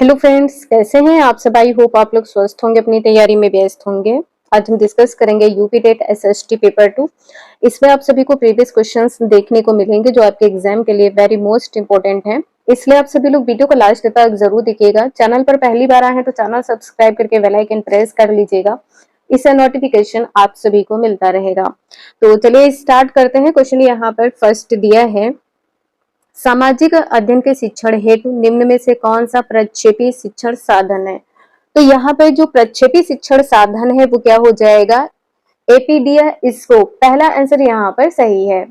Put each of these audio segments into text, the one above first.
Hello friends, कैसे हैं आप सब। आई होप आप लोग स्वस्थ होंगे, अपनी तैयारी में व्यस्त होंगे। आज हम डिस्कस करेंगे यूपी टेट एसएसटी पेपर 2। इसमें आप सभी को प्रीवियस क्वेश्चंस देखने को मिलेंगे जो आपके एग्जाम के लिए वेरी मोस्ट इंपॉर्टेंट हैं। इसलिए आप सभी लोग वीडियो को लास्ट तक जरूर देखिएगा। चैनल पर पहली बार आए हैं तो चैनल सब्सक्राइब करके बेल आइकन प्रेस कर लीजिएगा, इससे नोटिफिकेशन आप सभी को मिलता रहेगा। तो चलिए स्टार्ट करते हैं। क्वेश्चन यहाँ पर फर्स्ट दिया है, सामाजिक अध्ययन के शिक्षण हेतु निम्न में से कौन सा प्रक्षेपी शिक्षण साधन है। तो यहाँ पर जो प्रक्षेपी शिक्षण साधन है वो क्या हो जाएगा, एपीडिया इसको। पहला आंसर यहाँ पर सही है।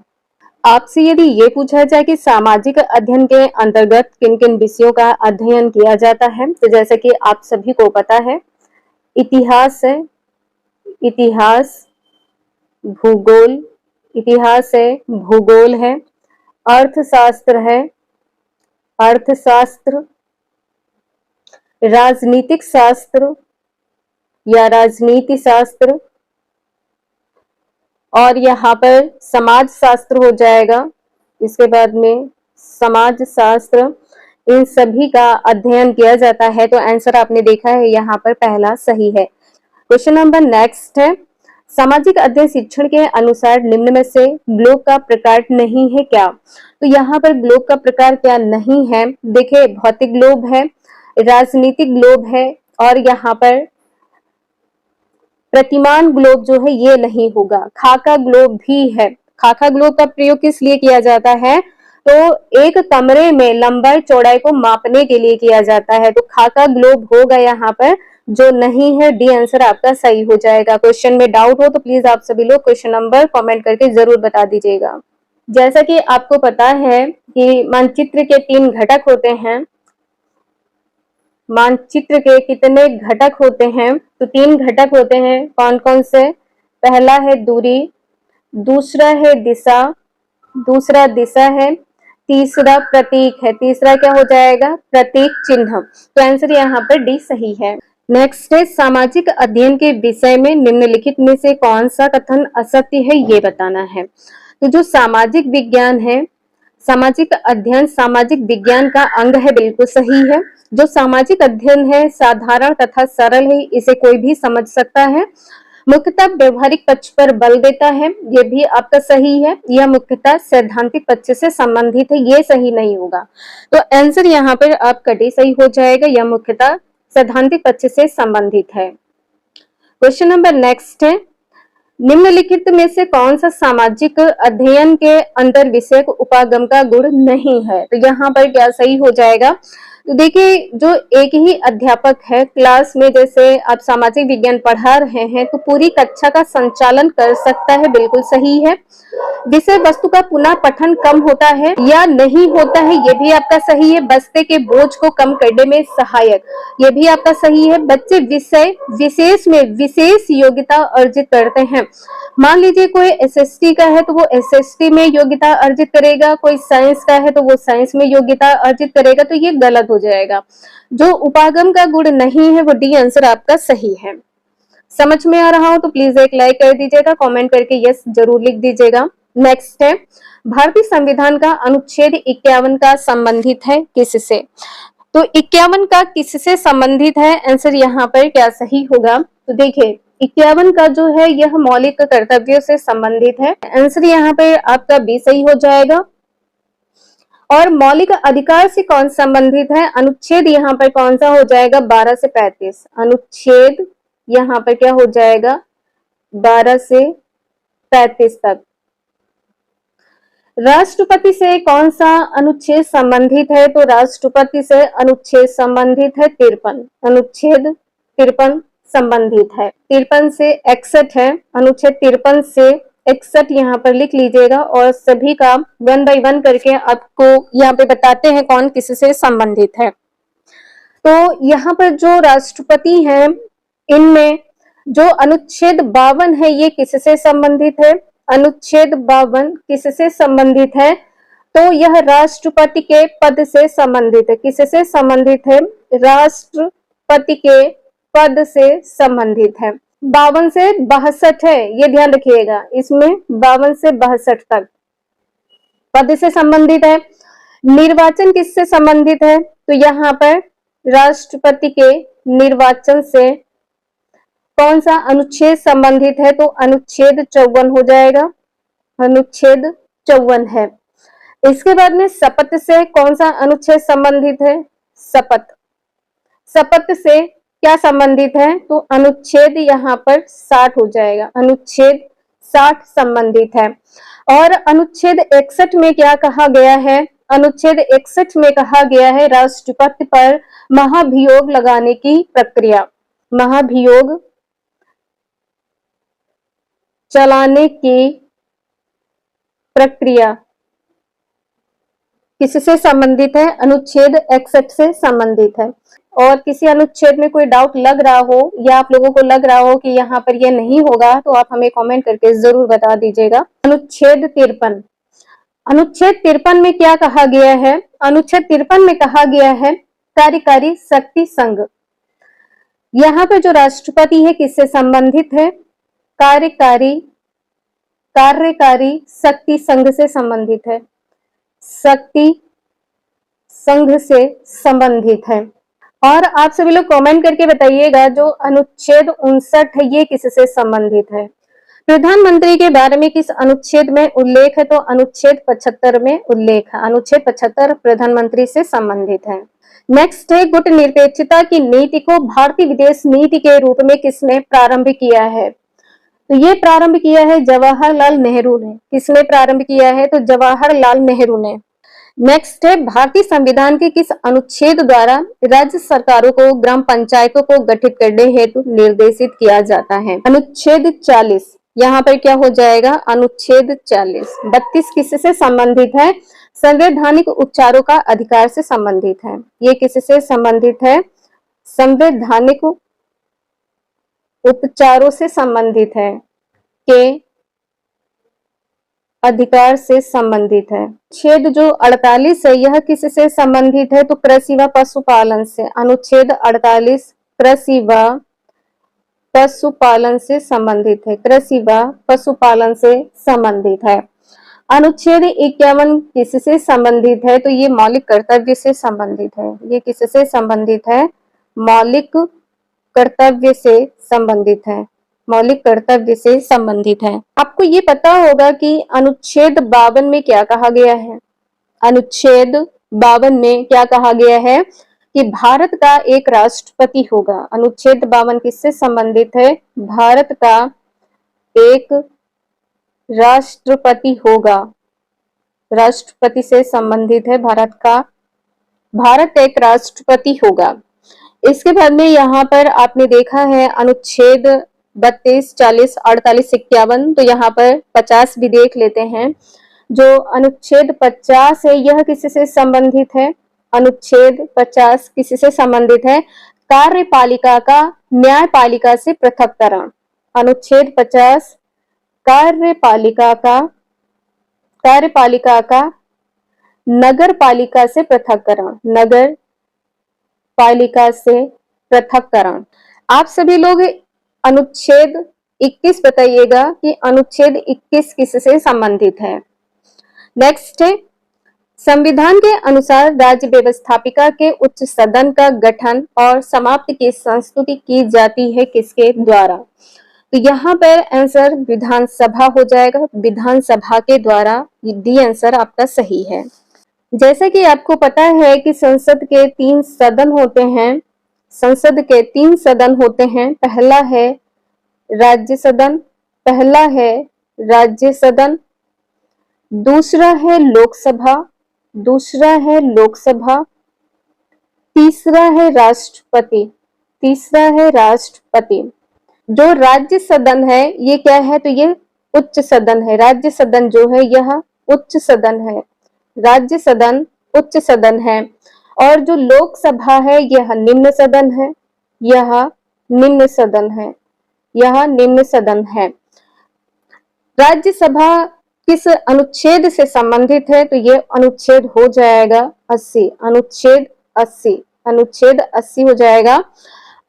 आपसे यदि ये पूछा जाए कि सामाजिक अध्ययन के अंतर्गत किन किन विषयों का अध्ययन किया जाता है, तो जैसे कि आप सभी को पता है, इतिहास है, इतिहास, भूगोल, इतिहास है, भूगोल है, अर्थशास्त्र है, अर्थशास्त्र, राजनीतिक शास्त्र या राजनीति शास्त्र, और यहाँ पर समाज शास्त्र हो जाएगा। इसके बाद में समाज शास्त्र, इन सभी का अध्ययन किया जाता है। तो आंसर आपने देखा है यहाँ पर पहला सही है। क्वेश्चन नंबर नेक्स्ट है, सामाजिक अध्ययन शिक्षण के अनुसार निम्न में से ग्लोब का प्रकार नहीं है क्या। तो यहाँ पर ग्लोब का प्रकार क्या नहीं है, देखिए भौतिक ग्लोब है, राजनीतिक ग्लोब है, और यहाँ पर प्रतिमान ग्लोब जो है ये नहीं होगा। खाका ग्लोब भी है। खाका ग्लोब का प्रयोग किस लिए किया जाता है, तो एक कमरे में लंबाई चौड़ाई को मापने के लिए किया जाता है। तो खाका ग्लोब होगा यहाँ पर, जो नहीं है डी आंसर आपका सही हो जाएगा। क्वेश्चन में डाउट हो तो प्लीज आप सभी लोग क्वेश्चन नंबर कमेंट करके जरूर बता दीजिएगा। जैसा कि आपको पता है कि मानचित्र के 3 घटक होते हैं। मानचित्र के कितने घटक होते हैं, तो 3 घटक होते हैं। कौन कौन से, पहला है दूरी, दूसरा है दिशा, दूसरा दिशा है, तीसरा प्रतीक है। तीसरा क्या हो जाएगा, प्रतीक चिन्ह। तो आंसर यहाँ पर डी सही है। नेक्स्ट है, सामाजिक अध्ययन के विषय में निम्नलिखित में से कौन सा कथन असत्य है, ये बताना है। तो जो सामाजिक विज्ञान है, सामाजिक अध्ययन सामाजिक विज्ञान का अंग है, बिल्कुल सही है। जो सामाजिक अध्ययन है साधारण तथा सरल है, इसे कोई भी समझ सकता है। मुख्यतः व्यवहारिक पक्ष पर बल देता है, ये भी आपका सही है। यह मुख्यतः सैद्धांतिक पक्ष से संबंधित है, ये सही नहीं होगा। तो आंसर यहाँ पर आपका डी सही हो जाएगा। यह मुख्यतः सैद्धांतिक पक्ष से संबंधित है। क्वेश्चन नंबर नेक्स्ट है, निम्नलिखित में से कौन सा सामाजिक अध्ययन के अंतर विषयक उपागम का गुण नहीं है। तो यहाँ पर क्या सही हो जाएगा, तो देखिए जो एक ही अध्यापक है क्लास में, जैसे आप सामाजिक विज्ञान पढ़ा रहे हैं तो पूरी कक्षा का संचालन कर सकता है, बिल्कुल सही है। विषय वस्तु का पुनः पठन कम होता है या नहीं होता है, ये भी आपका सही है। बस्ते के बोझ को कम करने में सहायक, ये भी आपका सही है। बच्चे विषय विशेष में विशेष योग्यता अर्जित करते हैं। मान लीजिए कोई एसएसटी का है तो वो एसएसटी में योग्यता अर्जित करेगा, कोई साइंस का है तो वो साइंस में योग्यता अर्जित करेगा, तो ये गलत हो जाएगा। जो उपागम का गुण नहीं है वो डी आंसर आपका सही है। समझ में आ रहा हो तो प्लीज एक लाइक कर दीजिएगा, कमेंट करके यस जरूर लिख दीजिएगा। नेक्स्ट है, भारतीय संविधान का अनुच्छेद 51 का संबंधित है किससे। तो 51 का किससे संबंधित है, आंसर यहाँ पर क्या सही होगा। तो देखिए 51 का जो है यह मौलिक कर्तव्यों से संबंधित है, आंसर यहाँ पे आपका बी सही हो जाएगा। और मौलिक अधिकार से कौन संबंधित है, अनुच्छेद यहाँ पर कौन सा हो जाएगा, 12 से 35। अनुच्छेद यहाँ पर क्या हो जाएगा, 12 से 35 तक। राष्ट्रपति से कौन सा अनुच्छेद संबंधित है, तो राष्ट्रपति से अनुच्छेद संबंधित है 53। अनुच्छेद 53 संबंधित है। 53 से 61 है, अनुच्छेद 53 से 61 यहाँ पर लिख लीजिएगा, और सभी का 1 बाय 1 करके आपको यहाँ पे बताते हैं कौन किससे संबंधित है। तो यहाँ पर जो राष्ट्रपति हैं, इनमें जो अनुच्छेद 52 है ये किससे संबंधित है, अनुच्छेद 52 किससे संबंधित है, तो यह राष्ट्रपति के पद से संबंधित है। किससे संबंधित है, राष्ट्रपति के पद से संबंधित है। 52 से 62 है, ये ध्यान रखिएगा, इसमें 52 से 62 तक पद से संबंधित है। निर्वाचन किससे संबंधित है, तो यहाँ पर राष्ट्रपति के निर्वाचन से कौन सा अनुच्छेद संबंधित है? तो अनुच्छेद 54 हो जाएगा, अनुच्छेद 54 है। इसके बाद में शपथ से कौन सा अनुच्छेद संबंधित है? शपथ, शपथ से क्या संबंधित है? तो अनुच्छेद यहाँ पर 60 हो जाएगा, अनुच्छेद 60 संबंधित है। और अनुच्छेद 61 में क्या कहा गया है? अनुच्छेद 61 में कहा गया है राष्ट्रपति पर महाभियोग लगाने की प्रक्रिया, महाभियोग चलाने की प्रक्रिया किससे संबंधित है? अनुच्छेद 61 से संबंधित है। और किसी अनुच्छेद में कोई डाउट लग रहा हो या आप लोगों को लग रहा हो कि यहाँ पर ये नहीं होगा, तो आप हमें कमेंट करके जरूर बता दीजिएगा। अनुच्छेद 53, अनुच्छेद 53 में क्या कहा गया है? अनुच्छेद 53 में कहा गया है कार्यकारी शक्ति संघ। यहाँ पर जो राष्ट्रपति है किससे संबंधित है? कार्यकारी शक्ति संघ से संबंधित है, शक्ति संघ से संबंधित है। और आप सभी लोग कमेंट करके बताइएगा जो अनुच्छेद 59 है ये किससे संबंधित है? प्रधानमंत्री के बारे में किस अनुच्छेद में उल्लेख है? तो अनुच्छेद 75 में उल्लेख है, अनुच्छेद 75 प्रधानमंत्री से संबंधित है। नेक्स्ट है गुटनिरपेक्षता की नीति को भारतीय विदेश नीति के रूप में किसने प्रारंभ किया है? तो ये प्रारंभ किया है जवाहरलाल नेहरू ने। किसने प्रारंभ किया है? तो जवाहरलाल नेहरू ने। नेक्स्ट है भारतीय संविधान के किस अनुच्छेद द्वारा राज्य सरकारों को ग्राम पंचायतों को गठित करने हेतु निर्देशित किया जाता है? अनुच्छेद 40, यहाँ पर क्या हो जाएगा? अनुच्छेद 40। 32 किससे संबंधित है? संवैधानिक उपचारों का अधिकार से संबंधित है। ये किससे संबंधित है? संवैधानिक उपचारों से संबंधित है, के अधिकार से संबंधित है। अनुच्छेद जो 48 है यह किससे संबंधित है? तो कृषि व पशुपालन से। अनुच्छेद 48 कृषि व पशुपालन से संबंधित है, कृषि व पशुपालन से संबंधित है। अनुच्छेद 51 किससे संबंधित है? तो ये मौलिक कर्तव्य से संबंधित है। ये किससे संबंधित है? मौलिक कर्तव्य से संबंधित है, मौलिक कर्तव्य से संबंधित है। आपको ये पता होगा कि अनुच्छेद 52 में क्या कहा गया है? अनुच्छेद 52 में क्या कहा गया है? कि भारत का एक राष्ट्रपति होगा। अनुच्छेद 52 किससे संबंधित है? भारत का एक राष्ट्रपति होगा, राष्ट्रपति से संबंधित है भारत का, भारत एक राष्ट्रपति होगा। इसके बाद में यहाँ पर आपने देखा है अनुच्छेद 32, 40, 48, 51, तो यहाँ पर 50 भी देख लेते हैं। जो अनुच्छेद 50 है यह किससे संबंधित है? अनुच्छेद 50 किससे संबंधित है? कार्यपालिका का न्यायपालिका से पृथककरण। अनुच्छेद 50 कार्यपालिका का नगर पालिका से पृथककरण, नगर पालिका से पृथककरण। आप सभी लोग अनुच्छेद 21 बताइएगा कि अनुच्छेद 21 किससे संबंधित है। नेक्स्ट है संविधान के अनुसार राज्य व्यवस्थापिका के उच्च सदन का गठन और समाप्ति की संस्तुति की जाती है किसके द्वारा? तो यहाँ पर आंसर विधानसभा हो जाएगा, विधानसभा के द्वारा। डी आंसर आपका सही है। जैसा कि आपको पता है कि संसद के 3 सदन होते हैं, संसद के 3 सदन होते हैं। पहला है राज्य सदन, पहला है राज्य सदन, दूसरा है लोकसभा, दूसरा है लोकसभा, तीसरा है राष्ट्रपति, तीसरा है राष्ट्रपति। जो राज्य सदन है ये क्या है? तो ये उच्च सदन है। राज्य सदन जो है यह उच्च सदन है, राज्य सदन उच्च सदन है। और जो लोकसभा है यह निम्न सदन है, यह निम्न सदन है, यह निम्न सदन है। राज्यसभा किस अनुच्छेद से संबंधित है? तो ये अनुच्छेद हो जाएगा 80, अनुच्छेद 80, अनुच्छेद 80 हो जाएगा।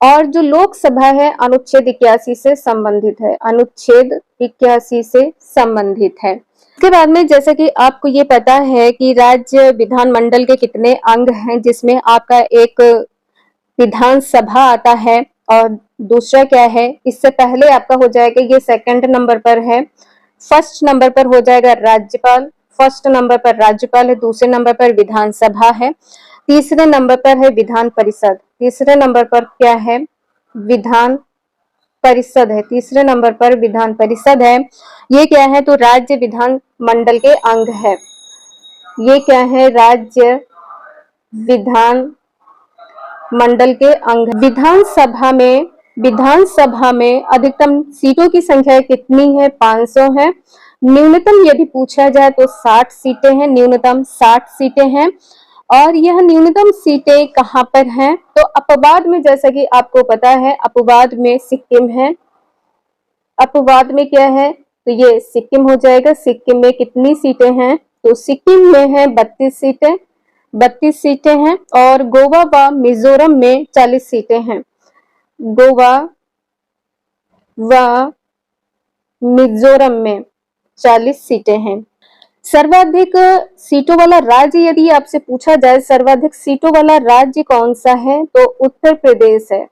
और जो लोकसभा है अनुच्छेद 81 से संबंधित है, अनुच्छेद 81 से संबंधित है। इसके बाद में जैसे कि आपको ये पता है कि राज्य विधानमंडल के कितने अंग हैं, जिसमें आपका एक विधानसभा आता है, और दूसरा क्या है, इससे पहले आपका हो जाएगा, ये सेकंड नंबर पर है। फर्स्ट नंबर पर हो जाएगा राज्यपाल, फर्स्ट नंबर पर राज्यपाल है, दूसरे नंबर पर विधानसभा है, तीसरे नंबर पर है विधान परिषद, तीसरे नंबर पर क्या है, विधान परिषद है, तीसरे नंबर पर विधान परिषद है। ये क्या है, तो राज्य विधान मंडल के अंग है। ये क्या है, राज्य विधान मंडल के अंग। विधानसभा में अधिकतम सीटों की संख्या कितनी है, 500 है। न्यूनतम यदि पूछा जाए तो 60 सीटें हैं, न्यूनतम 60 सीटें हैं। और यह न्यूनतम सीटें कहाँ पर हैं, तो अपवाद में, जैसा कि आपको पता है, अपवाद में सिक्किम है। अपवाद में क्या है, तो ये सिक्किम हो जाएगा। सिक्किम में कितनी सीटें हैं, तो सिक्किम में है 32 सीटें, 32 सीटें हैं। और गोवा व मिजोरम में 40 सीटें हैं। गोवा व मिजोरम में 40 सीटें हैं। सर्वाधिक सीटों वाला राज्य यदि आपसे पूछा जाए, सर्वाधिक सीटों वाला राज्य कौन सा है, तो उत्तर प्रदेश है।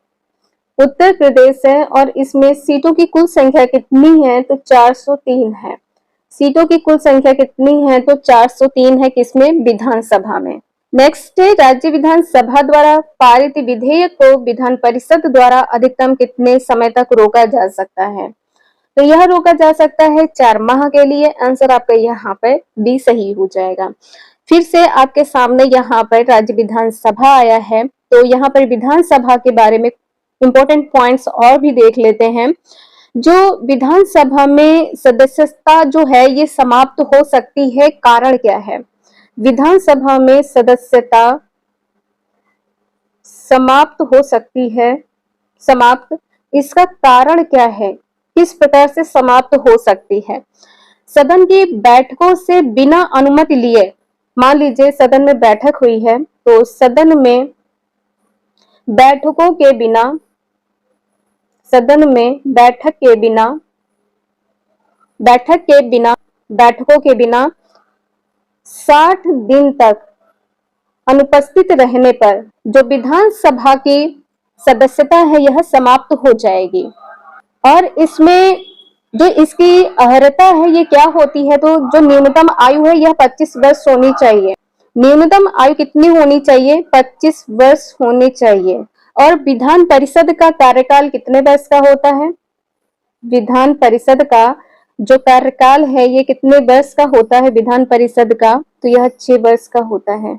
उत्तर प्रदेश है, और इसमें सीटों की कुल संख्या कितनी है, तो 403 है। सीटों की कुल संख्या कितनी है, तो 403 है, किसमें, विधानसभा में। नेक्स्ट है, राज्य विधानसभा द्वारा पारित विधेयक को विधान परिषद द्वारा अधिकतम कितने समय तक रोका जा सकता है, तो यह रोका जा सकता है 4 माह के लिए। आंसर आपका यहाँ पर बी सही हो जाएगा। फिर से आपके सामने यहाँ पर राज्य विधानसभा आया है, तो यहाँ पर विधानसभा के बारे में इंपॉर्टेंट पॉइंट्स और भी देख लेते हैं। जो विधानसभा में सदस्यता जो है ये समाप्त हो सकती है, कारण क्या है, विधानसभा में सदस्यता समाप्त हो सकती है, समाप्त, इसका कारण क्या है, किस प्रकार से समाप्त हो सकती है। सदन की बैठकों से बिना अनुमति लिए, मान लीजिए सदन में बैठक हुई है, तो सदन में बैठकों के बिना, सदन में बैठक के बिना, बैठकों के बिना 60 दिन तक अनुपस्थित रहने पर जो विधानसभा की सदस्यता है यह समाप्त हो जाएगी। और इसमें जो इसकी अर्हता है ये क्या होती है, तो जो न्यूनतम आयु है यह 25 वर्ष होनी चाहिए। न्यूनतम आयु कितनी होनी चाहिए, 25 वर्ष होनी चाहिए। और विधान परिषद का कार्यकाल कितने वर्ष का होता है, विधान परिषद का जो कार्यकाल है ये कितने वर्ष का होता है विधान परिषद का, तो यह 6 वर्ष का होता है,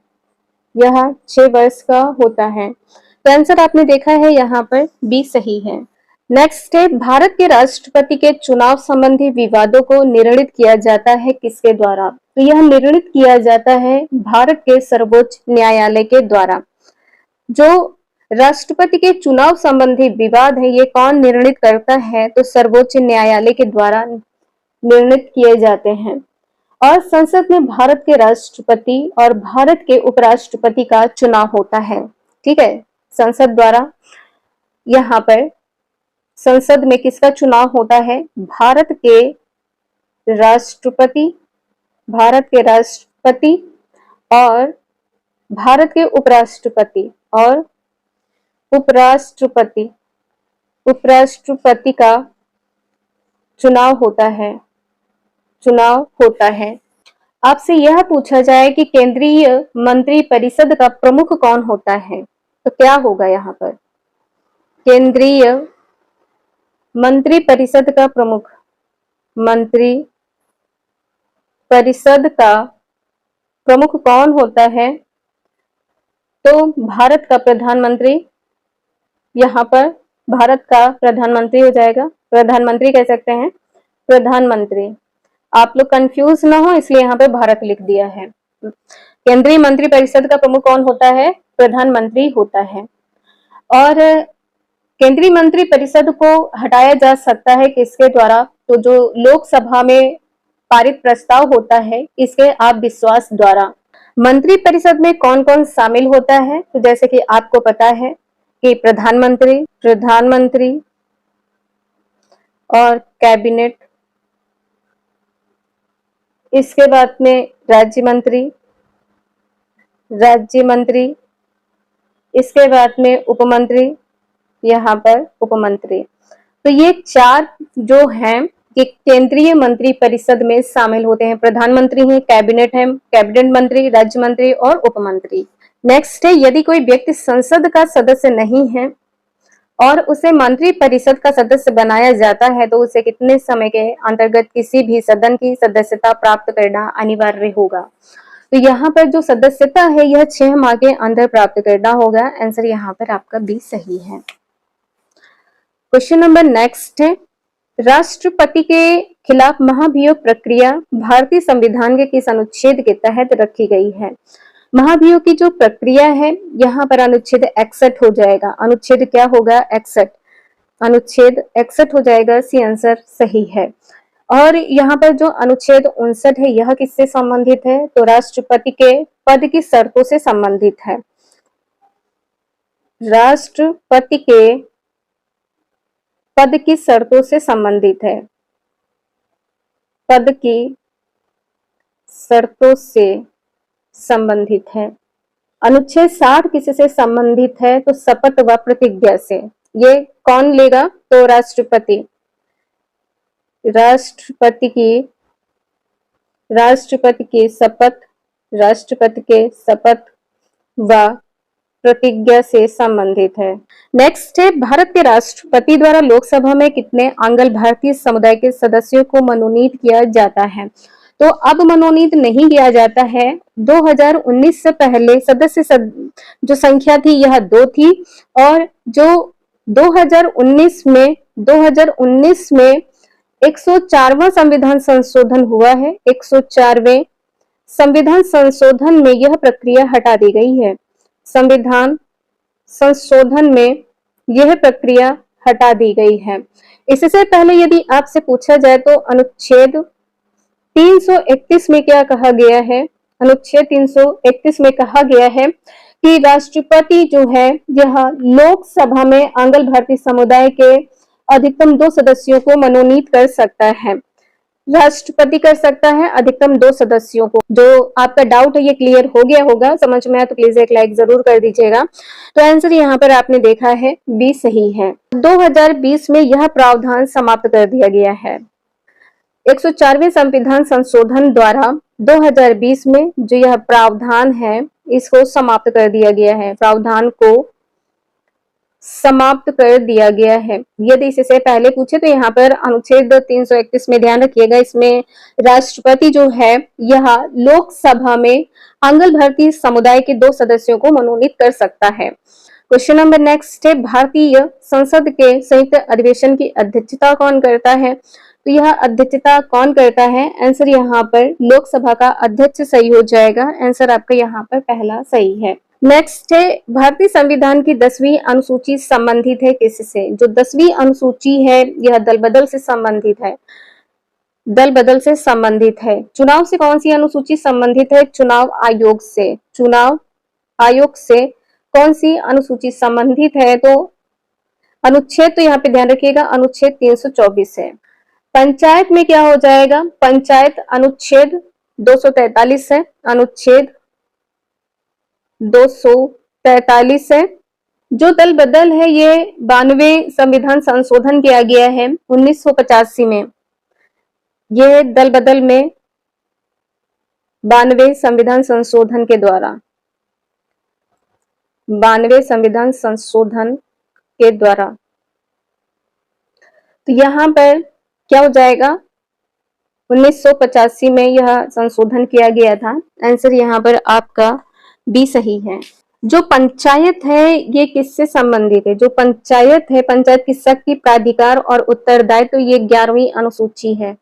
यह 6 वर्ष का होता है। तो आंसर आपने देखा है यहाँ पर बी सही है। नेक्स्ट है, भारत के राष्ट्रपति के चुनाव संबंधी विवादों को निर्णित किया जाता है किसके द्वारा, तो यह निर्णित किया जाता है भारत के सर्वोच्च न्यायालय के द्वारा। जो राष्ट्रपति के चुनाव संबंधी विवाद है ये कौन निर्णित करता है, तो सर्वोच्च न्यायालय के द्वारा निर्णित किए जाते हैं। और संसद में भारत के राष्ट्रपति और भारत के उपराष्ट्रपति का चुनाव होता है, ठीक है, संसद द्वारा। यहाँ पर संसद में किसका चुनाव होता है, भारत के राष्ट्रपति, भारत के राष्ट्रपति और भारत के उपराष्ट्रपति, और उपराष्ट्रपति, उपराष्ट्रपति का चुनाव होता है, चुनाव होता है। आपसे यह पूछा जाए कि केंद्रीय मंत्री परिषद का प्रमुख कौन होता है, तो क्या होगा यहाँ पर, केंद्रीय मंत्री परिषद का प्रमुख, मंत्री परिषद का प्रमुख कौन होता है, तो भारत का प्रधानमंत्री, यहाँ पर भारत का प्रधानमंत्री हो जाएगा, प्रधानमंत्री कह सकते हैं, प्रधानमंत्री। आप लोग कंफ्यूज ना हो इसलिए यहाँ पे भारत लिख दिया है। केंद्रीय मंत्री परिषद का प्रमुख कौन होता है, प्रधानमंत्री होता है। और केंद्रीय मंत्री परिषद को हटाया जा सकता है किसके द्वारा, तो जो लोकसभा में पारित प्रस्ताव होता है इसके आप विश्वास द्वारा। मंत्री परिषद में कौन कौन शामिल होता है, तो जैसे कि आपको पता है कि प्रधानमंत्री, प्रधानमंत्री और कैबिनेट, इसके बाद में राज्य मंत्री, राज्य मंत्री, इसके बाद में उपमंत्री, यहाँ पर उपमंत्री। तो ये 4 जो हैं ये केंद्रीय मंत्री परिषद में शामिल होते हैं। प्रधानमंत्री है, कैबिनेट है, कैबिनेट मंत्री, राज्य मंत्री और उपमंत्री। नेक्स्ट है, यदि कोई व्यक्ति संसद का सदस्य नहीं है और उसे मंत्री परिषद का सदस्य बनाया जाता है तो उसे कितने समय के अंतर्गत किसी भी सदन की सदस्यता प्राप्त करना अनिवार्य होगा। तो यहाँ पर जो सदस्यता है यह 6 माह के अंदर प्राप्त करना होगा। आंसर यहाँ पर आपका बी सही है। क्वेश्चन नंबर नेक्स्ट है, राष्ट्रपति के खिलाफ महाभियोग प्रक्रिया भारतीय संविधान के किस अनुच्छेद के तहत रखी गई है। महाभियोग की जो प्रक्रिया है यहाँ पर अनुच्छेद 61 हो जाएगा। अनुच्छेद क्या होगा? 61। अनुच्छेद 61 हो जाएगा। सी आंसर सही है। और यहाँ पर जो अनुच्छेद 59 है यह किससे संबंधित है? तो राष्ट्रपति के पद की शर्तों से संबंधित है। राष्ट्रपति के पद की शर्तों से संबंधित है। पद की शर्तों से संबंधित है। अनुच्छेद 60 किससे संबंधित है? तो शपथ व प्रतिज्ञा से। ये कौन लेगा? तो राष्ट्रपति। राष्ट्रपति की शपथ, राष्ट्रपति के शपथ व प्रतिज्ञा से संबंधित है। नेक्स्ट है, भारत के राष्ट्रपति द्वारा लोकसभा में कितने आंग्ल भारतीय समुदाय के सदस्यों को मनोनीत किया जाता है? तो अब मनोनीत नहीं किया जाता है। 2019 से पहले सदस्य जो संख्या थी यह 2 थी और जो 2019 में 104वां संविधान संशोधन हुआ है। 104वें संविधान संशोधन में यह प्रक्रिया हटा दी गई है। संविधान संशोधन में यह प्रक्रिया हटा दी गई है। इससे पहले यदि आपसे पूछा जाए तो अनुच्छेद 331 में क्या कहा गया है? अनुच्छेद 331 में कहा गया है कि राष्ट्रपति जो है यह लोकसभा में आंग्ल भारतीय समुदाय के अधिकतम 2 सदस्यों को मनोनीत कर सकता है। राष्ट्रपति कर सकता है अधिकतम 2 सदस्यों को। जो आपका डाउट है ये क्लियर हो गया होगा, समझ में आया तो प्लीज एक लाइक जरूर कर दीजिएगा। तो आंसर यहाँ पर आपने देखा है बी सही है। 2020 में यह प्रावधान समाप्त कर दिया गया है। 104वें संविधान संशोधन द्वारा 2020 में जो यह प्रावधान है इसको समाप्त कर दिया गया है। प्रावधान को समाप्त कर दिया गया है। यदि इससे पहले पूछे तो यहाँ पर अनुच्छेद 331 में ध्यान रखिएगा, इसमें राष्ट्रपति जो है यह लोकसभा में आंग्ल भारतीय समुदाय के 2 सदस्यों को मनोनीत कर सकता है। क्वेश्चन नंबर नेक्स्ट है, भारतीय संसद के संयुक्त अधिवेशन की अध्यक्षता कौन करता है? तो यह अध्यक्षता कौन करता है? आंसर यहाँ पर लोकसभा का अध्यक्ष सही हो जाएगा। आंसर आपका यहाँ पर पहला सही है। नेक्स्ट है, भारतीय संविधान की 10वीं अनुसूची संबंधित है किससे? जो 10वीं अनुसूची है यह दल बदल से संबंधित है। दल बदल से संबंधित है। चुनाव से कौन सी अनुसूची संबंधित है? चुनाव आयोग से। चुनाव आयोग से कौन सी अनुसूची संबंधित है? तो अनुच्छेद, तो यहाँ पे ध्यान रखिएगा, अनुच्छेद 324 है। पंचायत में क्या हो जाएगा? पंचायत अनुच्छेद 243 है। अनुच्छेद 243 है। जो दल बदल है ये 92वें संविधान संशोधन किया गया है 1985 में। यह दल बदल में 92वें संविधान संशोधन के द्वारा, 92वें संविधान संशोधन के द्वारा। तो यहाँ पर क्या हो जाएगा? 1985 में यह संशोधन किया गया था। आंसर यहाँ पर आपका बी सही है। जो पंचायत है ये किससे संबंधित है? जो पंचायत है, पंचायत की शक्ति, प्राधिकार और उत्तरदायित्व, तो ये 11वीं अनुसूची है।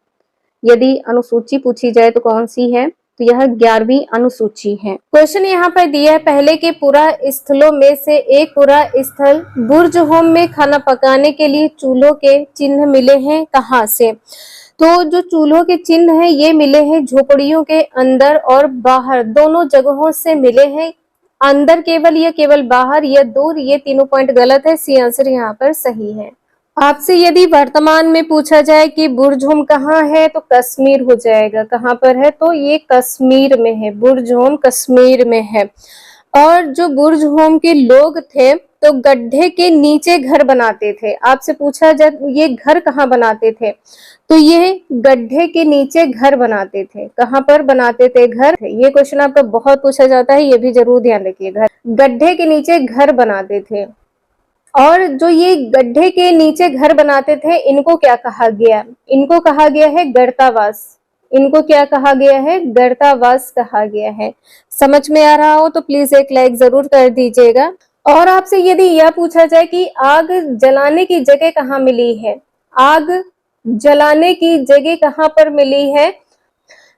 यदि अनुसूची पूछी जाए तो कौन सी है? तो यह 11वीं अनुसूची है। क्वेश्चन यहाँ पर दिया है, पहले के पुरा स्थलों में से एक पुरा स्थल बुर्ज होम में खाना पकाने के लिए चूल्हों के चिन्ह मिले हैं कहाँ से? तो जो चूल्हों के चिन्ह है ये मिले हैं झोपड़ियों के अंदर और बाहर, दोनों जगहों से मिले हैं। अंदर केवल या केवल बाहर या दूर, ये तीनों पॉइंट गलत है। सी आंसर यहाँ पर सही है। आपसे यदि वर्तमान में पूछा जाए कि बुर्ज होम कहाँ है तो कश्मीर हो जाएगा। कहाँ पर है? तो ये कश्मीर में है। बुर्ज होम कश्मीर में है। और जो बुर्ज होम के लोग थे तो गड्ढे के नीचे घर बनाते थे। आपसे पूछा जब ये घर कहाँ बनाते थे, तो ये गड्ढे के नीचे घर बनाते थे। कहाँ पर बनाते थे घर? ये क्वेश्चन आपका बहुत पूछा जाता है, ये भी जरूर ध्यान रखिएगा। गड्ढे के नीचे घर बनाते थे। और जो ये गड्ढे के नीचे घर बनाते थे, इनको क्या कहा गया? इनको कहा गया है गर्तावास। इनको क्या कहा गया है? गर्तावास कहा गया है। समझ में आ रहा हो तो प्लीज एक लाइक जरूर कर दीजिएगा। और आपसे यदि यह पूछा जाए कि आग जलाने की जगह कहाँ मिली है, आग जलाने की जगह कहाँ पर मिली है?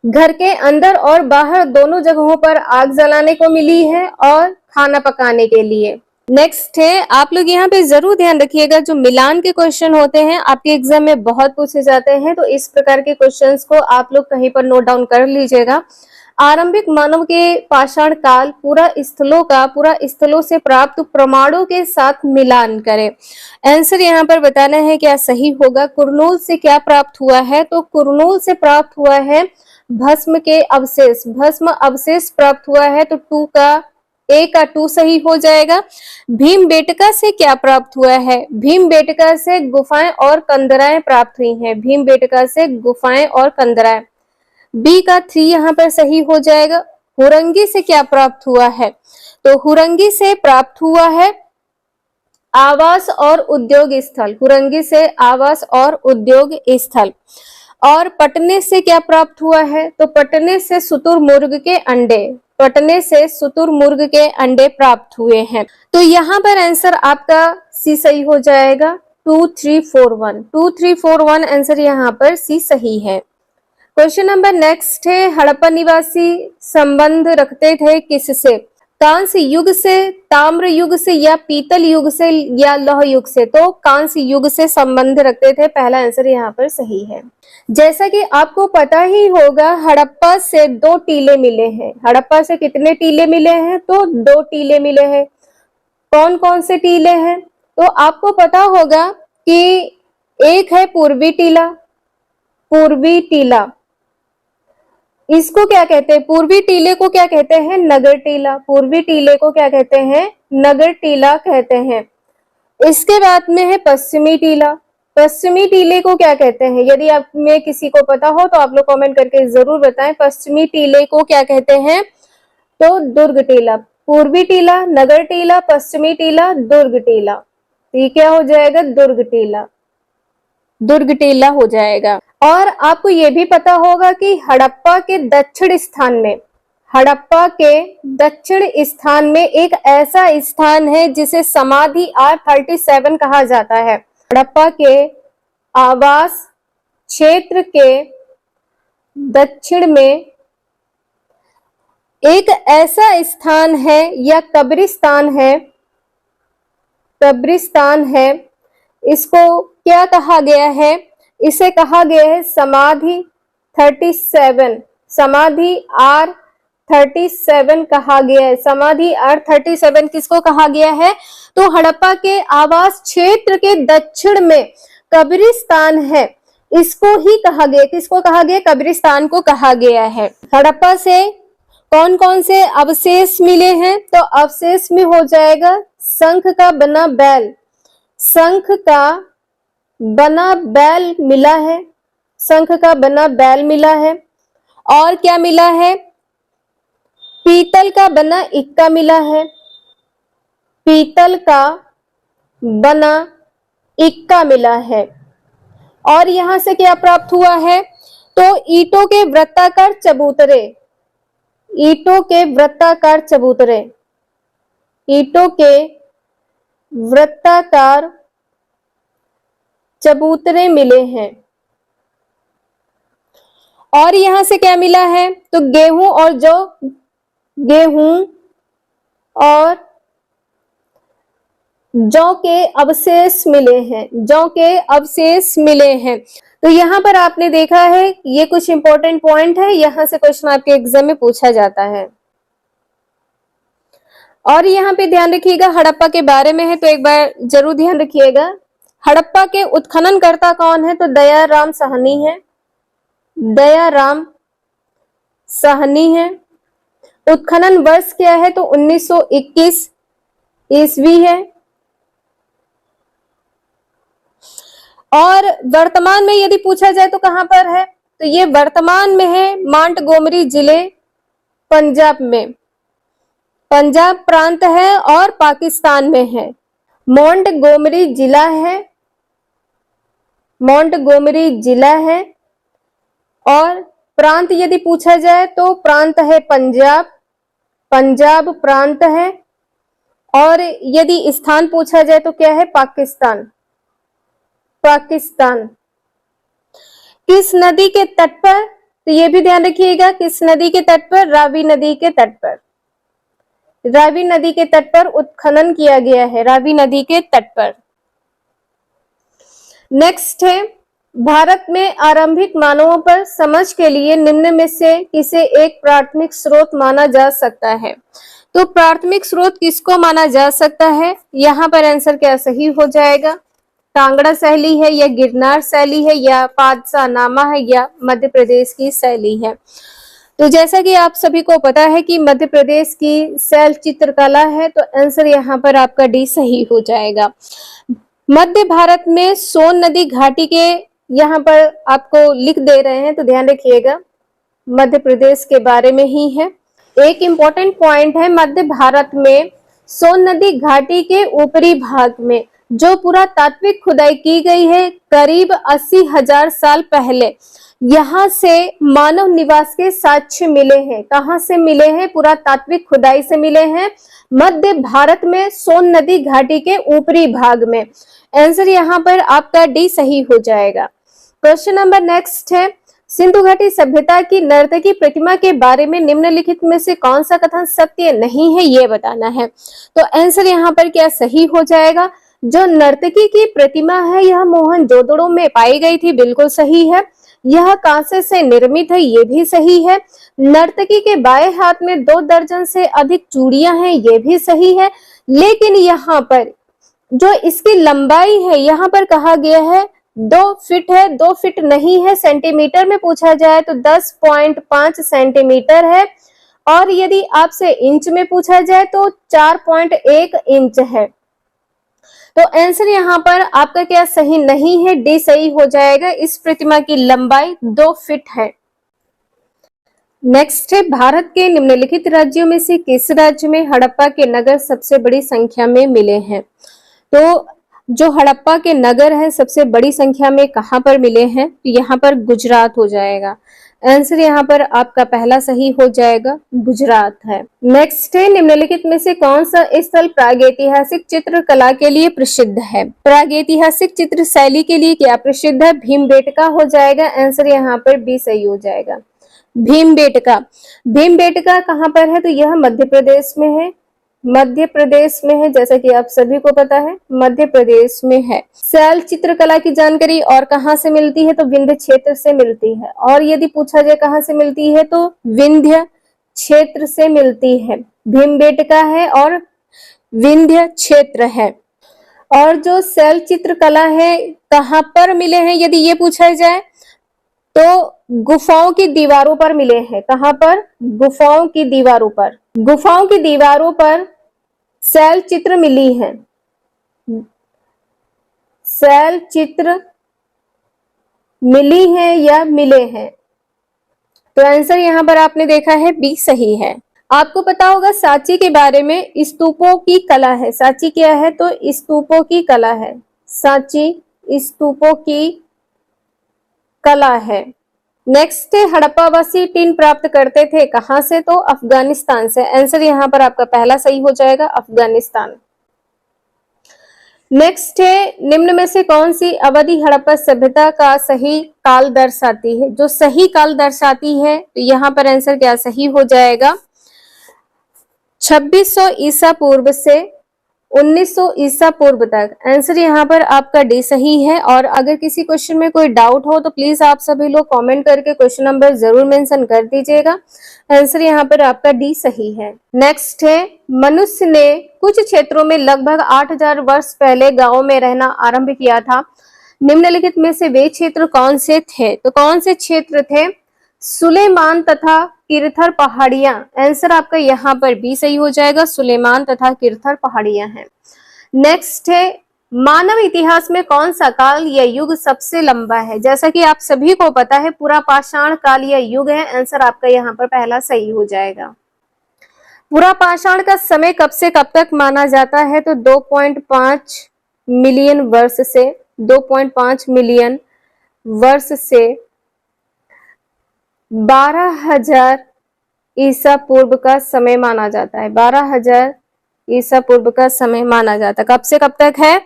घर के अंदर और बाहर दोनों जगहों पर आग जलाने को मिली है और खाना पकाने के लिए। नेक्स्ट है, आप लोग यहाँ पे जरूर ध्यान रखिएगा, जो मिलान के क्वेश्चन होते हैं आपके एग्जाम में बहुत पूछे जाते हैं, तो इस प्रकार के क्वेश्चंस को आप लोग कहीं पर नोट डाउन कर लीजिएगा। आरंभिक मानव के पाषाण काल पूरा स्थलों से प्राप्त प्रमाणों के साथ मिलान करें। आंसर यहाँ पर बताना है क्या सही होगा। कुरनूल से क्या प्राप्त हुआ है? तो कुरनूल से प्राप्त हुआ है भस्म के अवशेष। भस्म अवशेष प्राप्त हुआ है, तो ए का 2 सही हो जाएगा। भीमबेटका से क्या प्राप्त हुआ है? भीमबेटका से गुफाएं और कंदराएं प्राप्त हुई हैं। भीमबेटका से गुफाएं और कंदराएं। बी का 3 यहाँ पर सही हो जाएगा। हुरंगी से क्या प्राप्त हुआ है? तो हुरंगी से प्राप्त हुआ है आवास और उद्योग स्थल। हुरंगी से आवास और उद्योग स्थल। और पटने से क्या प्राप्त हुआ है? तो पटने से शुतुरमुर्ग के अंडे। पटने से शुतुरमुर्ग के अंडे प्राप्त हुए हैं। तो यहाँ पर आंसर आपका सी सही हो जाएगा। 2341 2341 आंसर यहाँ पर सी सही है। क्वेश्चन नंबर नेक्स्ट है, हड़प्पा निवासी संबंध रखते थे किससे? कांस्य युग से, ताम्र युग से, या पीतल युग से, या लौह युग से? तो कांस्य युग से संबंध रखते थे। पहला आंसर यहाँ पर सही है। जैसा कि आपको पता ही होगा, हड़प्पा से 2 टीले मिले हैं। हड़प्पा से कितने टीले मिले हैं? तो 2 टीले मिले हैं। कौन कौन से टीले हैं? तो आपको पता होगा कि एक है पूर्वी टीला। पूर्वी टीला, इसको क्या कहते हैं? पूर्वी टीले को क्या कहते हैं? नगर टीला। पूर्वी टीले को क्या कहते हैं? नगर टीला कहते हैं। इसके बाद में है पश्चिमी टीला। पश्चिमी टीले को क्या कहते हैं? यदि आप में किसी को पता हो तो आप लोग कमेंट करके जरूर बताएं। पश्चिमी टीले को क्या कहते हैं? तो दुर्ग टीला। पूर्वी टीला, नगर टीला, पश्चिमी टीला, दुर्ग टीला। ये क्या हो जाएगा? दुर्ग टीला। दुर्ग टीला हो जाएगा। और आपको ये भी पता होगा कि हड़प्पा के दक्षिण स्थान में, हड़प्पा के दक्षिण स्थान में एक ऐसा स्थान है जिसे समाधि R37 कहा जाता है। हड़प्पा के आवास क्षेत्र के दक्षिण में एक ऐसा स्थान है या कब्रिस्तान है, कब्रिस्तान है। इसको क्या कहा गया है? इसे कहा गया है समाधि 37। समाधि R37 कहा गया है। समाधि R37 किसको कहा गया है? तो हड़प्पा के आवास क्षेत्र के दक्षिण में कब्रिस्तान है, इसको ही कहा गया। किसको कहा गया? कब्रिस्तान को कहा गया है। हड़प्पा से कौन कौन से अवशेष मिले हैं? तो अवशेष में हो जाएगा शंख का बना बैल। शंख का बना बैल मिला है। शंख का बना बैल मिला है। और क्या मिला है? पीतल का बना इक्का मिला है। पीतल का बना इक्का मिला है। और यहां से क्या प्राप्त हुआ है? तो ईंटों के वृत्ताकार चबूतरे। ईंटों के वृत्ताकार चबूतरे। ईंटों के वृत्ताकार चबूतरे मिले हैं। और यहां से क्या मिला है? तो गेहूं और जौ, गेहूं और जौ के अवशेष मिले हैं। जौ के अवशेष मिले हैं। तो यहाँ पर आपने देखा है, ये कुछ इंपॉर्टेंट पॉइंट है, यहां से क्वेश्चन आपके एग्जाम में पूछा जाता है। और यहाँ पे ध्यान रखिएगा, हड़प्पा के बारे में है तो एक बार जरूर ध्यान रखिएगा। हड़प्पा के उत्खननकर्ता कौन है? तो दयाराम साहनी है। दयाराम साहनी है। उत्खनन वर्ष क्या है? तो 1921 ईस्वी है। और वर्तमान में यदि पूछा जाए तो कहां पर है? तो ये वर्तमान में है मांटगोमरी जिले, पंजाब में, पंजाब प्रांत है और पाकिस्तान में है। मोंटगोमरी जिला है, मोंटगोमरी जिला है। और प्रांत यदि पूछा जाए तो प्रांत है पंजाब, पंजाब प्रांत है। और यदि स्थान पूछा जाए तो क्या है? पाकिस्तान, पाकिस्तान। किस नदी के तट पर? तो ये भी ध्यान रखिएगा, किस नदी के तट पर? रावी नदी के तट पर, रावी नदी के तट पर उत्खनन किया गया है, रावी नदी के तट पर। नेक्स्ट है, भारत में आरंभिक मानवों पर समझ के लिए निम्न में से किसे एक प्राथमिक स्रोत माना जा सकता है? तो प्राथमिक स्रोत किसको माना जा सकता है? यहाँ पर आंसर क्या सही हो जाएगा? कांगड़ा शैली है, या गिरनार शैली है, या पादशाहनामा है, या मध्य प्रदेश की शैली है। तो जैसा कि आप सभी को पता है कि मध्य प्रदेश की शैल चित्रकला है, तो आंसर यहाँ पर आपका डी सही हो जाएगा। मध्य भारत में सोन नदी घाटी के यहाँ पर आपको लिख दे रहे हैं, तो ध्यान रखिएगा, मध्य प्रदेश के बारे में ही है। एक इंपॉर्टेंट पॉइंट है, मध्य भारत में सोन नदी घाटी के ऊपरी भाग में जो पुरातात्विक खुदाई की गई है करीब 80,000 साल पहले, यहाँ से मानव निवास के साक्ष्य मिले हैं। कहाँ से मिले हैं? पुरातात्विक खुदाई से मिले हैं, मध्य भारत में सोन नदी घाटी के ऊपरी भाग में। आंसर यहाँ पर आपका डी सही हो जाएगा। क्वेश्चन नंबर नेक्स्ट है, सिंधु घाटी सभ्यता की नर्तकी प्रतिमा के बारे में निम्नलिखित में से कौन सा कथन सत्य नहीं है, ये बताना है। तो आंसर यहाँ पर क्या सही हो जाएगा? जो नर्तकी की प्रतिमा है यह मोहनजोदड़ो में पाई गई थी, बिल्कुल सही है। यह कांसे से निर्मित है, ये भी सही है। नर्तकी के बाएं हाथ में 2 दर्जन से अधिक चूड़ियां हैं, ये भी सही है। लेकिन यहाँ पर जो इसकी लंबाई है, यहाँ पर कहा गया है 2 फीट है, 2 फीट नहीं है। सेंटीमीटर में पूछा जाए तो 10.5 सेंटीमीटर है। और यदि आपसे इंच में पूछा जाए तो 4.1 इंच है। तो आंसर यहाँ पर आपका क्या सही नहीं है? डी सही हो जाएगा। इस प्रतिमा की लंबाई 2 फीट है। नेक्स्ट है, भारत के निम्नलिखित राज्यों में से किस राज्य में हड़प्पा के नगर सबसे बड़ी संख्या में मिले हैं? तो जो हड़प्पा के नगर है सबसे बड़ी संख्या में कहां पर मिले हैं? तो यहाँ पर गुजरात हो जाएगा। आंसर यहाँ पर आपका पहला सही हो जाएगा, गुजरात है। नेक्स्ट है, निम्नलिखित में से कौन सा स्थल प्रागैतिहासिक चित्रकला के लिए प्रसिद्ध है? प्रागैतिहासिक चित्र शैली के लिए क्या प्रसिद्ध है? भीमबेटका हो जाएगा। आंसर यहाँ पर बी सही हो जाएगा, भीमबेटका। भीमबेटका कहाँ पर है? तो यह मध्य प्रदेश में है, मध्य प्रदेश में है, जैसा कि आप सभी को पता है मध्य प्रदेश में है। शैल चित्रकला की जानकारी और कहां से मिलती है? तो विंध्य क्षेत्र से मिलती है। और यदि पूछा जाए कहां से मिलती है तो विंध्य क्षेत्र से मिलती है। भीमबेटका है और विंध्य क्षेत्र है। और जो शैल चित्रकला है कहां पर मिले हैं यदि ये पूछा जाए तो गुफाओं की दीवारों पर मिले हैं। कहां पर? गुफाओं की दीवारों पर। गुफाओं की दीवारों पर शैल चित्र मिली है, शैल चित्र मिली है या मिले हैं। तो आंसर यहां पर आपने देखा है बी सही है। आपको पता होगा सांची के बारे में, स्तूपों की कला है। सांची क्या है? तो स्तूपों की कला है, सांची स्तूपों की कला है। नेक्स्ट है, हड़प्पावासी टिन प्राप्त करते थे कहां से? तो अफगानिस्तान से। आंसर यहाँ पर आपका पहला सही हो जाएगा, अफगानिस्तान। नेक्स्ट है, निम्न में से कौन सी अवधि हड़प्पा सभ्यता का सही काल दर्शाती है? जो सही काल दर्शाती है तो यहाँ पर आंसर क्या सही हो जाएगा? 2600 ईसा पूर्व से 1900 ईसा पूर्व तक। आंसर यहाँ पर आपका डी सही है। और अगर किसी क्वेश्चन में कोई डाउट हो तो प्लीज आप सभी लोग कमेंट करके क्वेश्चन नंबर जरूर मेंशन कर दीजिएगा। आंसर यहाँ पर आपका डी सही है। नेक्स्ट है, मनुष्य ने कुछ क्षेत्रों में लगभग 8000 वर्ष पहले गाँव में रहना आरंभ किया था। निम्नलिखित में से वे क्षेत्र कौन से थे? तो कौन से क्षेत्र थे? सुलेमान तथा किरथर पहाड़ियां, आंसर आपका यहाँ पर भी सही हो जाएगा, सुलेमान तथा किरथर पहाड़ियां हैं। नेक्स्ट है, मानव इतिहास में कौन सा काल या युग सबसे लंबा है? जैसा कि आप सभी को पता है पूरा पाषाण काल या युग है, आंसर आपका यहाँ पर पहला सही हो जाएगा। पूरा पाषाण का समय कब से कब तक माना जाता है? तो 2.5 मिलियन वर्ष से 2.5 मिलियन वर्ष से 12,000 ईसा पूर्व का समय माना जाता है। 12,000 ईसा पूर्व का समय माना जाता है। कब से कब तक है?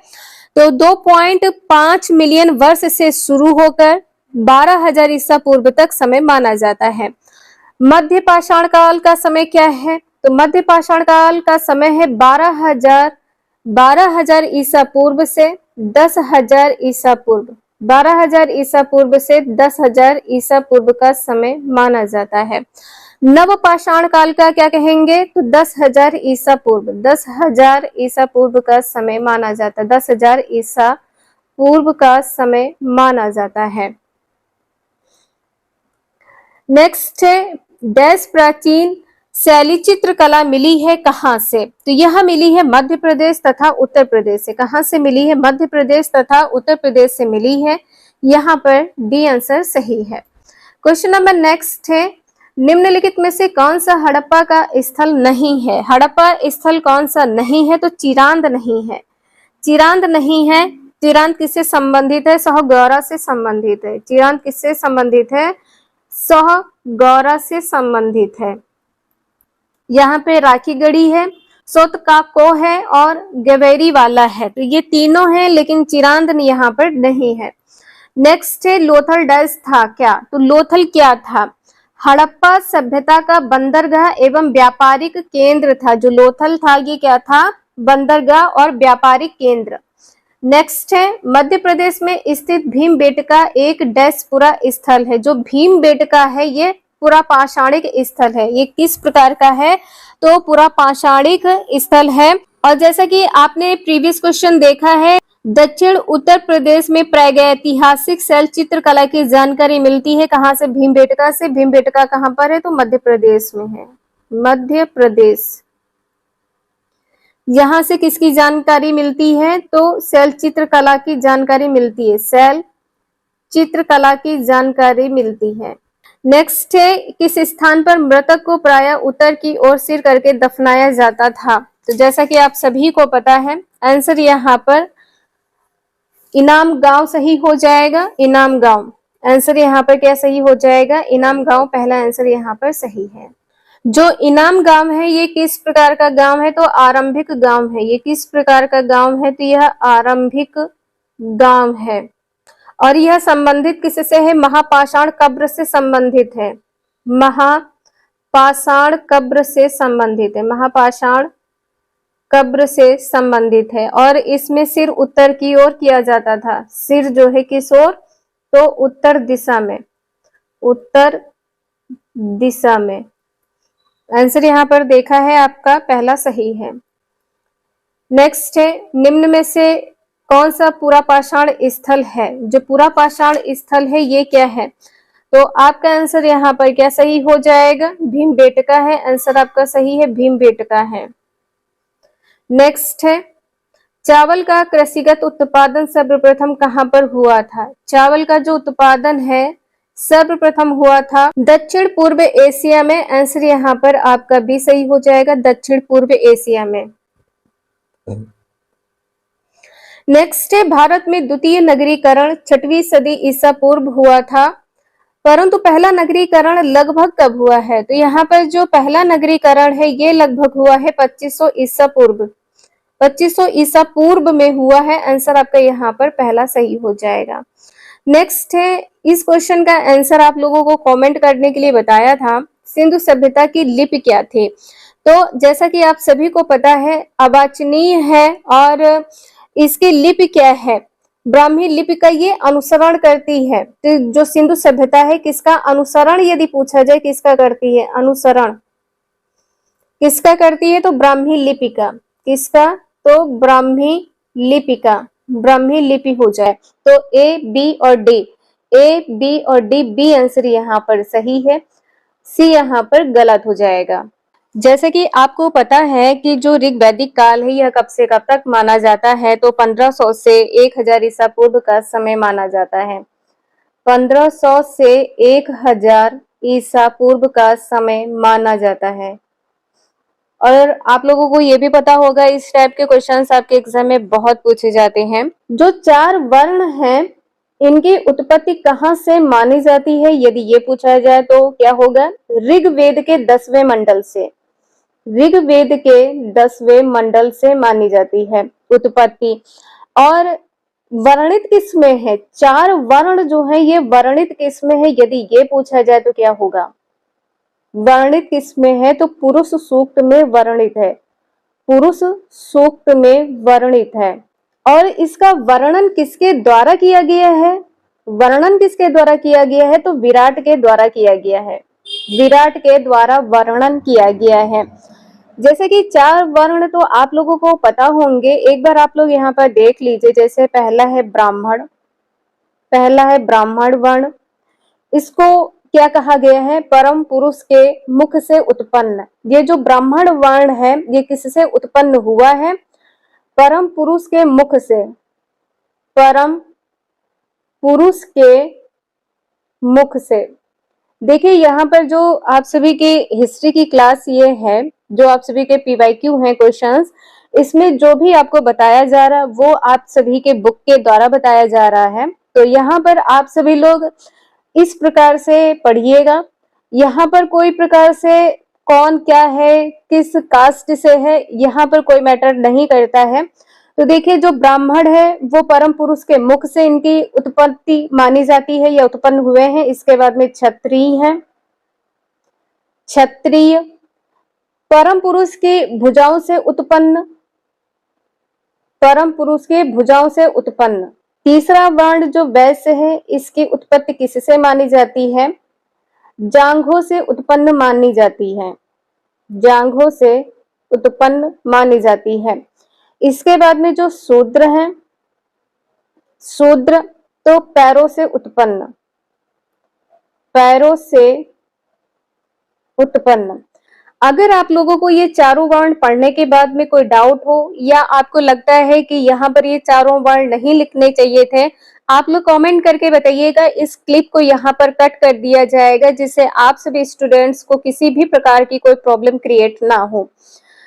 तो 2.5 मिलियन वर्ष से शुरू होकर 12,000 ईसा पूर्व तक समय माना जाता है। मध्य पाषाण काल का समय क्या है? तो मध्य पाषाण काल का समय है 12,000 ईसा पूर्व से 10,000 ईसा पूर्व। 12,000 ईसा पूर्व से 10,000 ईसा पूर्व का समय माना जाता है। नव पाषाण काल का क्या कहेंगे? तो 10,000 ईसा पूर्व। 10,000 ईसा पूर्व का समय माना जाता है। 10,000 ईसा पूर्व का समय माना जाता है। नेक्स्ट है, डैश प्राचीन शैली चित्रकला मिली है कहां से? तो यह मिली है मध्य प्रदेश तथा उत्तर प्रदेश से। कहां से मिली है? मध्य प्रदेश तथा उत्तर प्रदेश से मिली है। यहाँ पर डी आंसर सही है। क्वेश्चन नंबर नेक्स्ट है, निम्नलिखित में से कौन सा हड़प्पा का स्थल नहीं है? हड़प्पा स्थल कौन सा नहीं है? तो चिरांद नहीं है। चिरांद नहीं है। चिरांद किससे संबंधित है? सहगौरा से संबंधित है। चिरांद किससे संबंधित है? सहगौरा से संबंधित है। यहाँ पे राखीगढ़ी है, सोतकाको है और गवेरी वाला है। तो ये तीनों हैं, लेकिन चिरांद यहाँ पर नहीं है। नेक्स्ट है, लोथल डैश था क्या? तो लोथल क्या था? हड़प्पा सभ्यता का बंदरगाह एवं व्यापारिक केंद्र था। जो लोथल था ये क्या था? बंदरगाह और व्यापारिक केंद्र। नेक्स्ट है, मध्य प्रदेश में स्थित भीमबेटका एक डैशपुरा स्थल है। जो भीमबेटका है ये पुरा पाषाणिक स्थल है। ये किस प्रकार का है? तो पुरा पाषाणिक स्थल है। और जैसा कि आपने प्रीवियस क्वेश्चन देखा है, दक्षिण उत्तर प्रदेश में प्रागैतिहासिक शैल चित्रकला की जानकारी मिलती है कहाँ से? भीमबेटका से। भीमबेटका कहाँ पर है? तो मध्य प्रदेश में है। मध्य प्रदेश। यहाँ से किसकी जानकारी मिलती है? तो शैल चित्रकला की जानकारी मिलती है। शैल चित्रकला की जानकारी मिलती है। नेक्स्ट है, किस स्थान पर मृतक को प्रायः उत्तर की ओर सिर करके दफनाया जाता था? तो जैसा कि आप सभी को पता है, आंसर यहाँ पर इनाम गांव सही हो जाएगा। इनाम गांव आंसर यहाँ पर क्या सही हो जाएगा? इनाम गांव पहला आंसर यहाँ पर सही है। जो इनाम गांव है ये किस प्रकार का गांव है? तो आरंभिक गांव है। ये किस प्रकार का गांव है? तो यह आरंभिक गांव है। और यह संबंधित किससे है? महापाषाण कब्र से संबंधित है। महापाषाण कब्र से संबंधित है। महापाषाण कब्र से संबंधित है। और इसमें सिर उत्तर की ओर किया जाता था। सिर जो है किस ओर? तो उत्तर दिशा में। उत्तर दिशा में। आंसर यहाँ पर देखा है आपका पहला सही है। नेक्स्ट है, निम्न में से कौन सा पूरा पाषाण स्थल है? जो पूरा पाषाण स्थल है ये क्या है? तो आपका आंसर यहाँ पर क्या सही हो जाएगा? भीमबेटका है। आंसर आपका सही है, भीमबेटका है। नेक्स्ट है, चावल का कृषिगत उत्पादन सर्वप्रथम कहां पर हुआ था? चावल का जो उत्पादन है सर्वप्रथम हुआ था दक्षिण पूर्व एशिया में। आंसर यहाँ पर आपका भी सही हो जाएगा, दक्षिण पूर्व एशिया में। नेक्स्ट है, भारत में द्वितीय नगरीकरण 6वीं सदी ईसा पूर्व हुआ था, परंतु पहला नगरीकरण लगभग कब हुआ है? तो यहाँ पर जो पहला नगरीकरण है ये लगभग हुआ है 2500 ईसा पूर्व। 2500 ईसा पूर्व में हुआ है। आंसर आपका यहाँ पर पहला सही हो जाएगा। नेक्स्ट है, इस क्वेश्चन का आंसर आप लोगों को कमेंट करने के लिए बताया था। सिंधु सभ्यता की लिपि क्या थी? तो जैसा कि आप सभी को पता है अवाचनीय है और इसकी लिपि क्या है? ब्राह्मी लिपि का ये अनुसरण करती है। तो जो सिंधु सभ्यता है किसका अनुसरण यदि पूछा जाए किसका करती है? अनुसरण किसका करती है? तो ब्राह्मी लिपि का। किसका? तो ब्राह्मी लिपि का। ब्राह्मी लिपि हो जाए तो ए, बी और डी। ए, बी और डी, बी आंसर यहाँ पर सही है, सी यहाँ पर गलत हो जाएगा। जैसे कि आपको पता है कि जो ऋग वैदिक काल है यह कब से कब तक माना जाता है, तो 1500 से 1000 ईसा पूर्व का समय माना जाता है। 1500 से 1000 ईसा पूर्व का समय माना जाता है। और आप लोगों को ये भी पता होगा, इस टाइप के क्वेश्चंस आपके एग्जाम में बहुत पूछे जाते हैं। जो 4 वर्ण हैं इनकी उत्पत्ति कहाँ से मानी जाती है, यदि ये पूछा जाए तो क्या होगा, ऋग्वेद के 10वें मंडल से। ऋग्वेद के 10वें मंडल से मानी जाती है उत्पत्ति। और वर्णित किसमें है, 4 वर्ण जो है ये वर्णित किसमें है, यदि ये पूछा जाए तो क्या होगा, वर्णित किसमें है, तो पुरुष सूक्त में वर्णित है, पुरुष सूक्त में वर्णित है। और इसका वर्णन किसके द्वारा किया गया है, वर्णन किसके द्वारा किया गया है, तो विराट के द्वारा किया गया है, विराट के द्वारा वर्णन किया गया है। जैसे कि 4 वर्ण तो आप लोगों को पता होंगे, एक बार आप लोग यहाँ पर देख लीजिए। जैसे पहला है ब्राह्मण, पहला है ब्राह्मण वर्ण, इसको क्या कहा गया है, परम पुरुष के मुख से उत्पन्न। ये जो ब्राह्मण वर्ण है ये किससे उत्पन्न हुआ है, परम पुरुष के मुख से, परम पुरुष के मुख से। देखिए यहाँ पर जो आप सभी के हिस्ट्री की क्लास ये है, जो आप सभी के पीवाईक्यू हैं क्वेश्चंस, इसमें जो भी आपको बताया जा रहा है वो आप सभी के बुक के द्वारा बताया जा रहा है। तो यहाँ पर आप सभी लोग इस प्रकार से पढ़िएगा। यहाँ पर कोई प्रकार से कौन क्या है, किस कास्ट से है, यहाँ पर कोई मैटर नहीं करता है। तो देखिए जो ब्राह्मण है वो परम पुरुष के मुख से इनकी उत्पत्ति मानी जाती है या उत्पन्न हुए हैं। इसके बाद में क्षत्रिय है, क्षत्रिय परम पुरुष की भुजाओं से उत्पन्न, परम पुरुष के भुजाओं से उत्पन्न। तीसरा वर्ण जो वैश्य है इसकी उत्पत्ति किससे मानी जाती है, जांघों से उत्पन्न मानी जाती है, जांघों से उत्पन्न मानी जाती है। इसके बाद में जो शूद्र है, शूद्र तो पैरों से उत्पन्न, पैरों से उत्पन्न। अगर आप लोगों को ये चारों वर्ण पढ़ने के बाद में कोई डाउट हो या आपको लगता है कि यहाँ पर ये चारों वर्ण नहीं लिखने चाहिए थे, आप लोग कमेंट करके बताइएगा। इस क्लिप को यहाँ पर कट कर दिया जाएगा जिससे आप सभी स्टूडेंट्स को किसी भी प्रकार की कोई प्रॉब्लम क्रिएट ना हो।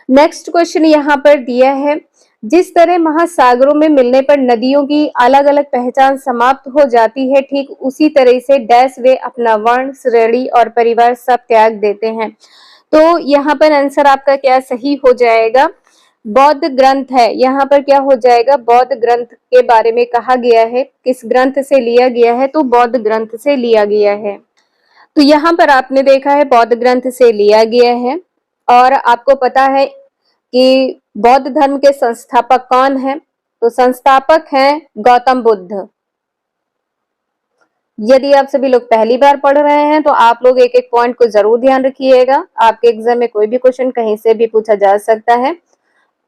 नेक्स्ट क्वेश्चन यहाँ पर दिया है, जिस तरह महासागरों में मिलने पर नदियों की अलग अलग पहचान समाप्त हो जाती है, ठीक उसी तरह से डैश वे अपना वर्ण, श्रेणी और परिवार सब त्याग देते हैं। तो यहाँ पर आंसर आपका क्या सही हो जाएगा, बौद्ध ग्रंथ है। यहाँ पर क्या हो जाएगा, बौद्ध ग्रंथ के बारे में कहा गया है। किस ग्रंथ से लिया गया है, तो बौद्ध ग्रंथ से लिया गया है। तो यहाँ पर आपने देखा है बौद्ध ग्रंथ से लिया गया है। और आपको पता है कि बौद्ध धर्म के संस्थापक कौन है, तो संस्थापक हैं गौतम बुद्ध। यदि आप सभी लोग पहली बार पढ़ रहे हैं तो आप लोग एक एक पॉइंट को जरूर ध्यान रखिएगा, आपके एग्जाम में कोई भी क्वेश्चन कहीं से भी पूछा जा सकता है।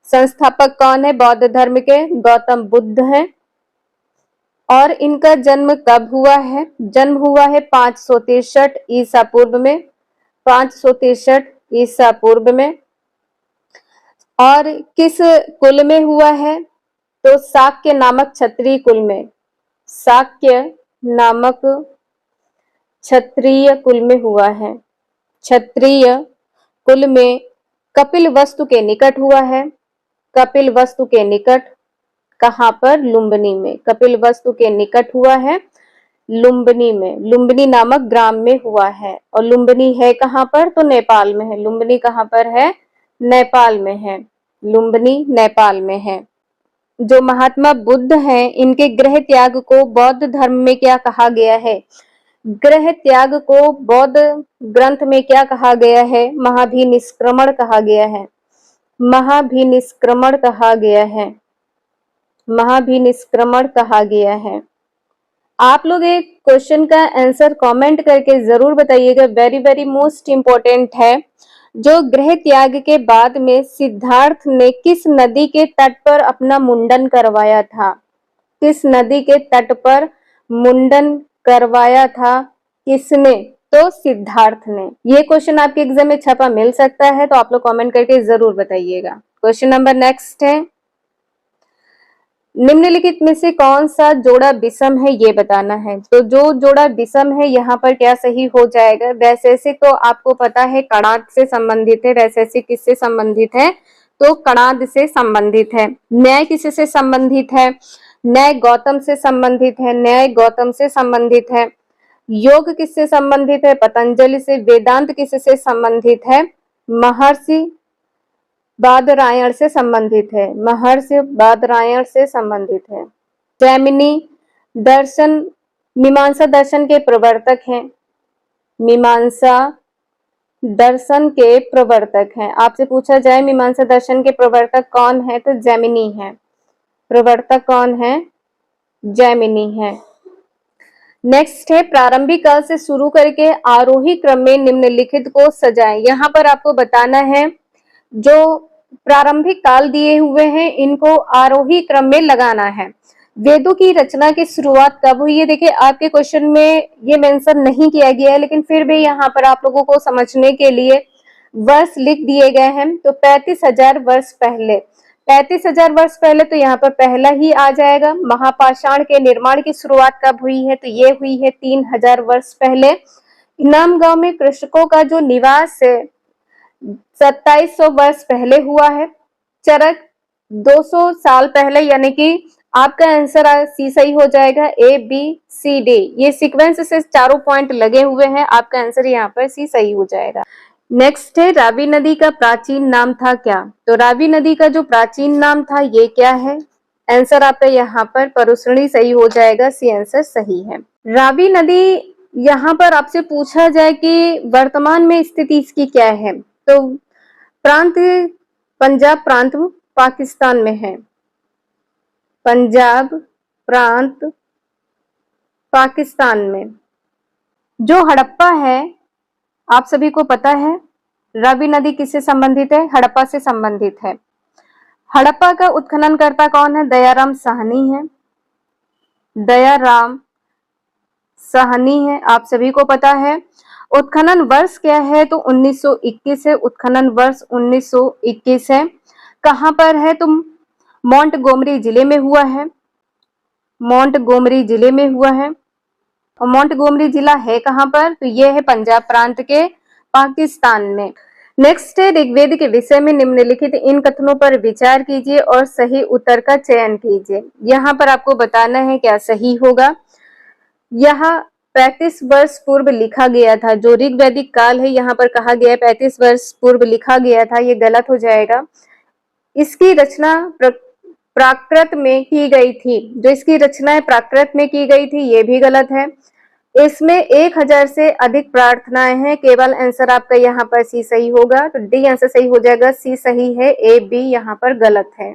संस्थापक कौन है बौद्ध धर्म के, गौतम बुद्ध हैं। और इनका जन्म कब हुआ है, जन्म हुआ है 563 ईसा पूर्व में, 563 ईसा पूर्व में। और किस कुल में हुआ है, तो शाक्य नामक क्षत्रिय कुल में, शाक्य नामक क्षत्रिय कुल में हुआ है। क्षत्रिय कुल में कपिल वस्तु के निकट हुआ है, कपिल वस्तु के निकट, कहां पर, लुम्बिनी में, कपिल वस्तु के निकट हुआ है लुम्बिनी में, लुम्बिनी नामक ग्राम में हुआ है। और लुम्बिनी है कहां पर, तो नेपाल में है। लुम्बिनी कहां पर है, नेपाल में है, लुम्बिनी नेपाल में है। जो महात्मा बुद्ध हैं इनके गृह त्याग को बौद्ध धर्म में क्या कहा गया है, गृह त्याग को बौद्ध ग्रंथ में क्या कहा गया है, महाभिनिष्क्रमण कहा गया है, महाभिनिष्क्रमण कहा गया है, महाभिनिष्क्रमण कहा गया है। आप लोग एक क्वेश्चन का आंसर कमेंट करके जरूर बताइएगा, वेरी वेरी मोस्ट इंपॉर्टेंट है। जो गृह त्याग के बाद में सिद्धार्थ ने किस नदी के तट पर अपना मुंडन करवाया था, किस नदी के तट पर मुंडन करवाया था किसने? तो सिद्धार्थ ने। ये क्वेश्चन आपके एग्जाम में छपा मिल सकता है, तो आप लोग कमेंट करके जरूर बताइएगा। क्वेश्चन नंबर नेक्स्ट है, निम्नलिखित में से कौन सा जोड़ा विषम है ये बताना है। तो जो जोड़ा विषम है यहाँ पर क्या सही हो जाएगा? वैशेषिक तो आपको पता है कणाद से संबंधित है। वैशेषिक किससे संबंधित है? तो कणाद से संबंधित है। न्याय किससे संबंधित है? न्याय गौतम से संबंधित है। न्याय गौतम से संबंधित है। योग किससे संबंधित है? पतंजलि से। वेदांत किससे संबंधित है? महर्षि बादरायण से संबंधित है। महर्षि बादरायण से संबंधित है। जैमिनी दर्शन मीमांसा दर्शन के प्रवर्तक हैं। मीमांसा दर्शन के प्रवर्तक हैं। आपसे पूछा जाए मीमांसा दर्शन के प्रवर्तक कौन है? तो जैमिनी है। प्रवर्तक कौन है? जैमिनी है। नेक्स्ट है, प्रारंभिक काल से शुरू करके आरोही क्रम में निम्नलिखित को सजाएं। यहाँ पर आपको बताना है जो प्रारंभिक काल दिए हुए हैं इनको आरोही क्रम में लगाना है। वेदों की रचना की शुरुआत कब हुई है? देखिए आपके क्वेश्चन में ये मेंशन नहीं किया गया है, लेकिन फिर भी यहाँ पर आप लोगों को समझने के लिए वर्ष लिख दिए गए हैं। तो 35,000 वर्ष पहले। 35,000 वर्ष पहले तो यहाँ पर पहला ही आ जाएगा। महापाषाण के निर्माण की शुरुआत कब हुई है? तो ये हुई है 3,000 वर्ष पहले। इनाम गांव में कृषकों का जो निवास है 2700 वर्ष पहले हुआ है। चरक 200 साल पहले, यानी कि आपका आंसर सी सही हो जाएगा। ए बी सी डी ये सीक्वेंस से चारों पॉइंट लगे हुए हैं। आपका आंसर यहाँ पर सी सही हो जाएगा। नेक्स्ट है, रावी नदी का प्राचीन नाम था क्या? तो रावी नदी का जो प्राचीन नाम था ये क्या है? आंसर आपका यहाँ पर परुष्णी सही हो जाएगा। सी आंसर सही है। रावी नदी यहाँ पर आपसे पूछा जाए कि वर्तमान में स्थिति इसकी क्या है, तो प्रांत पंजाब प्रांत पाकिस्तान में है। पंजाब प्रांत पाकिस्तान में। जो हड़प्पा है आप सभी को पता है रावी नदी किससे संबंधित है? हड़प्पा से संबंधित है। हड़प्पा का उत्खननकर्ता कौन है? दयाराम साहनी है। दयाराम साहनी है, आप सभी को पता है। उत्खनन वर्ष क्या है? तो 1921 है। उत्खनन वर्ष 1921 है। कहां पर है? तो मोंटगोमरी जिले में हुआ है। मोंटगोमरी जिले में हुआ है। और मोंटगोमरी जिला है कहां पर? तो यह है पंजाब प्रांत के पाकिस्तान में। नेक्स्ट है, ऋग्वेद के विषय में निम्नलिखित इन कथनों पर विचार कीजिए और सही उत्तर का चयन कीजिए। यहाँ पर आपको बताना है क्या सही होगा। यह 35 वर्ष पूर्व लिखा गया था। जो ऋग्वैदिक काल है यहाँ पर कहा गया है 35 वर्ष पूर्व लिखा गया था, ये गलत हो जाएगा। इसकी रचना प्राकृत में की गई थी। जो इसकी रचना है प्राकृत में की गई थी, ये भी गलत है। इसमें 1000 से अधिक प्रार्थनाएं हैं। केवल आंसर आपका यहाँ पर सी सही होगा। तो डी आंसर सही हो जाएगा। सी सही है, ए बी यहाँ पर गलत है।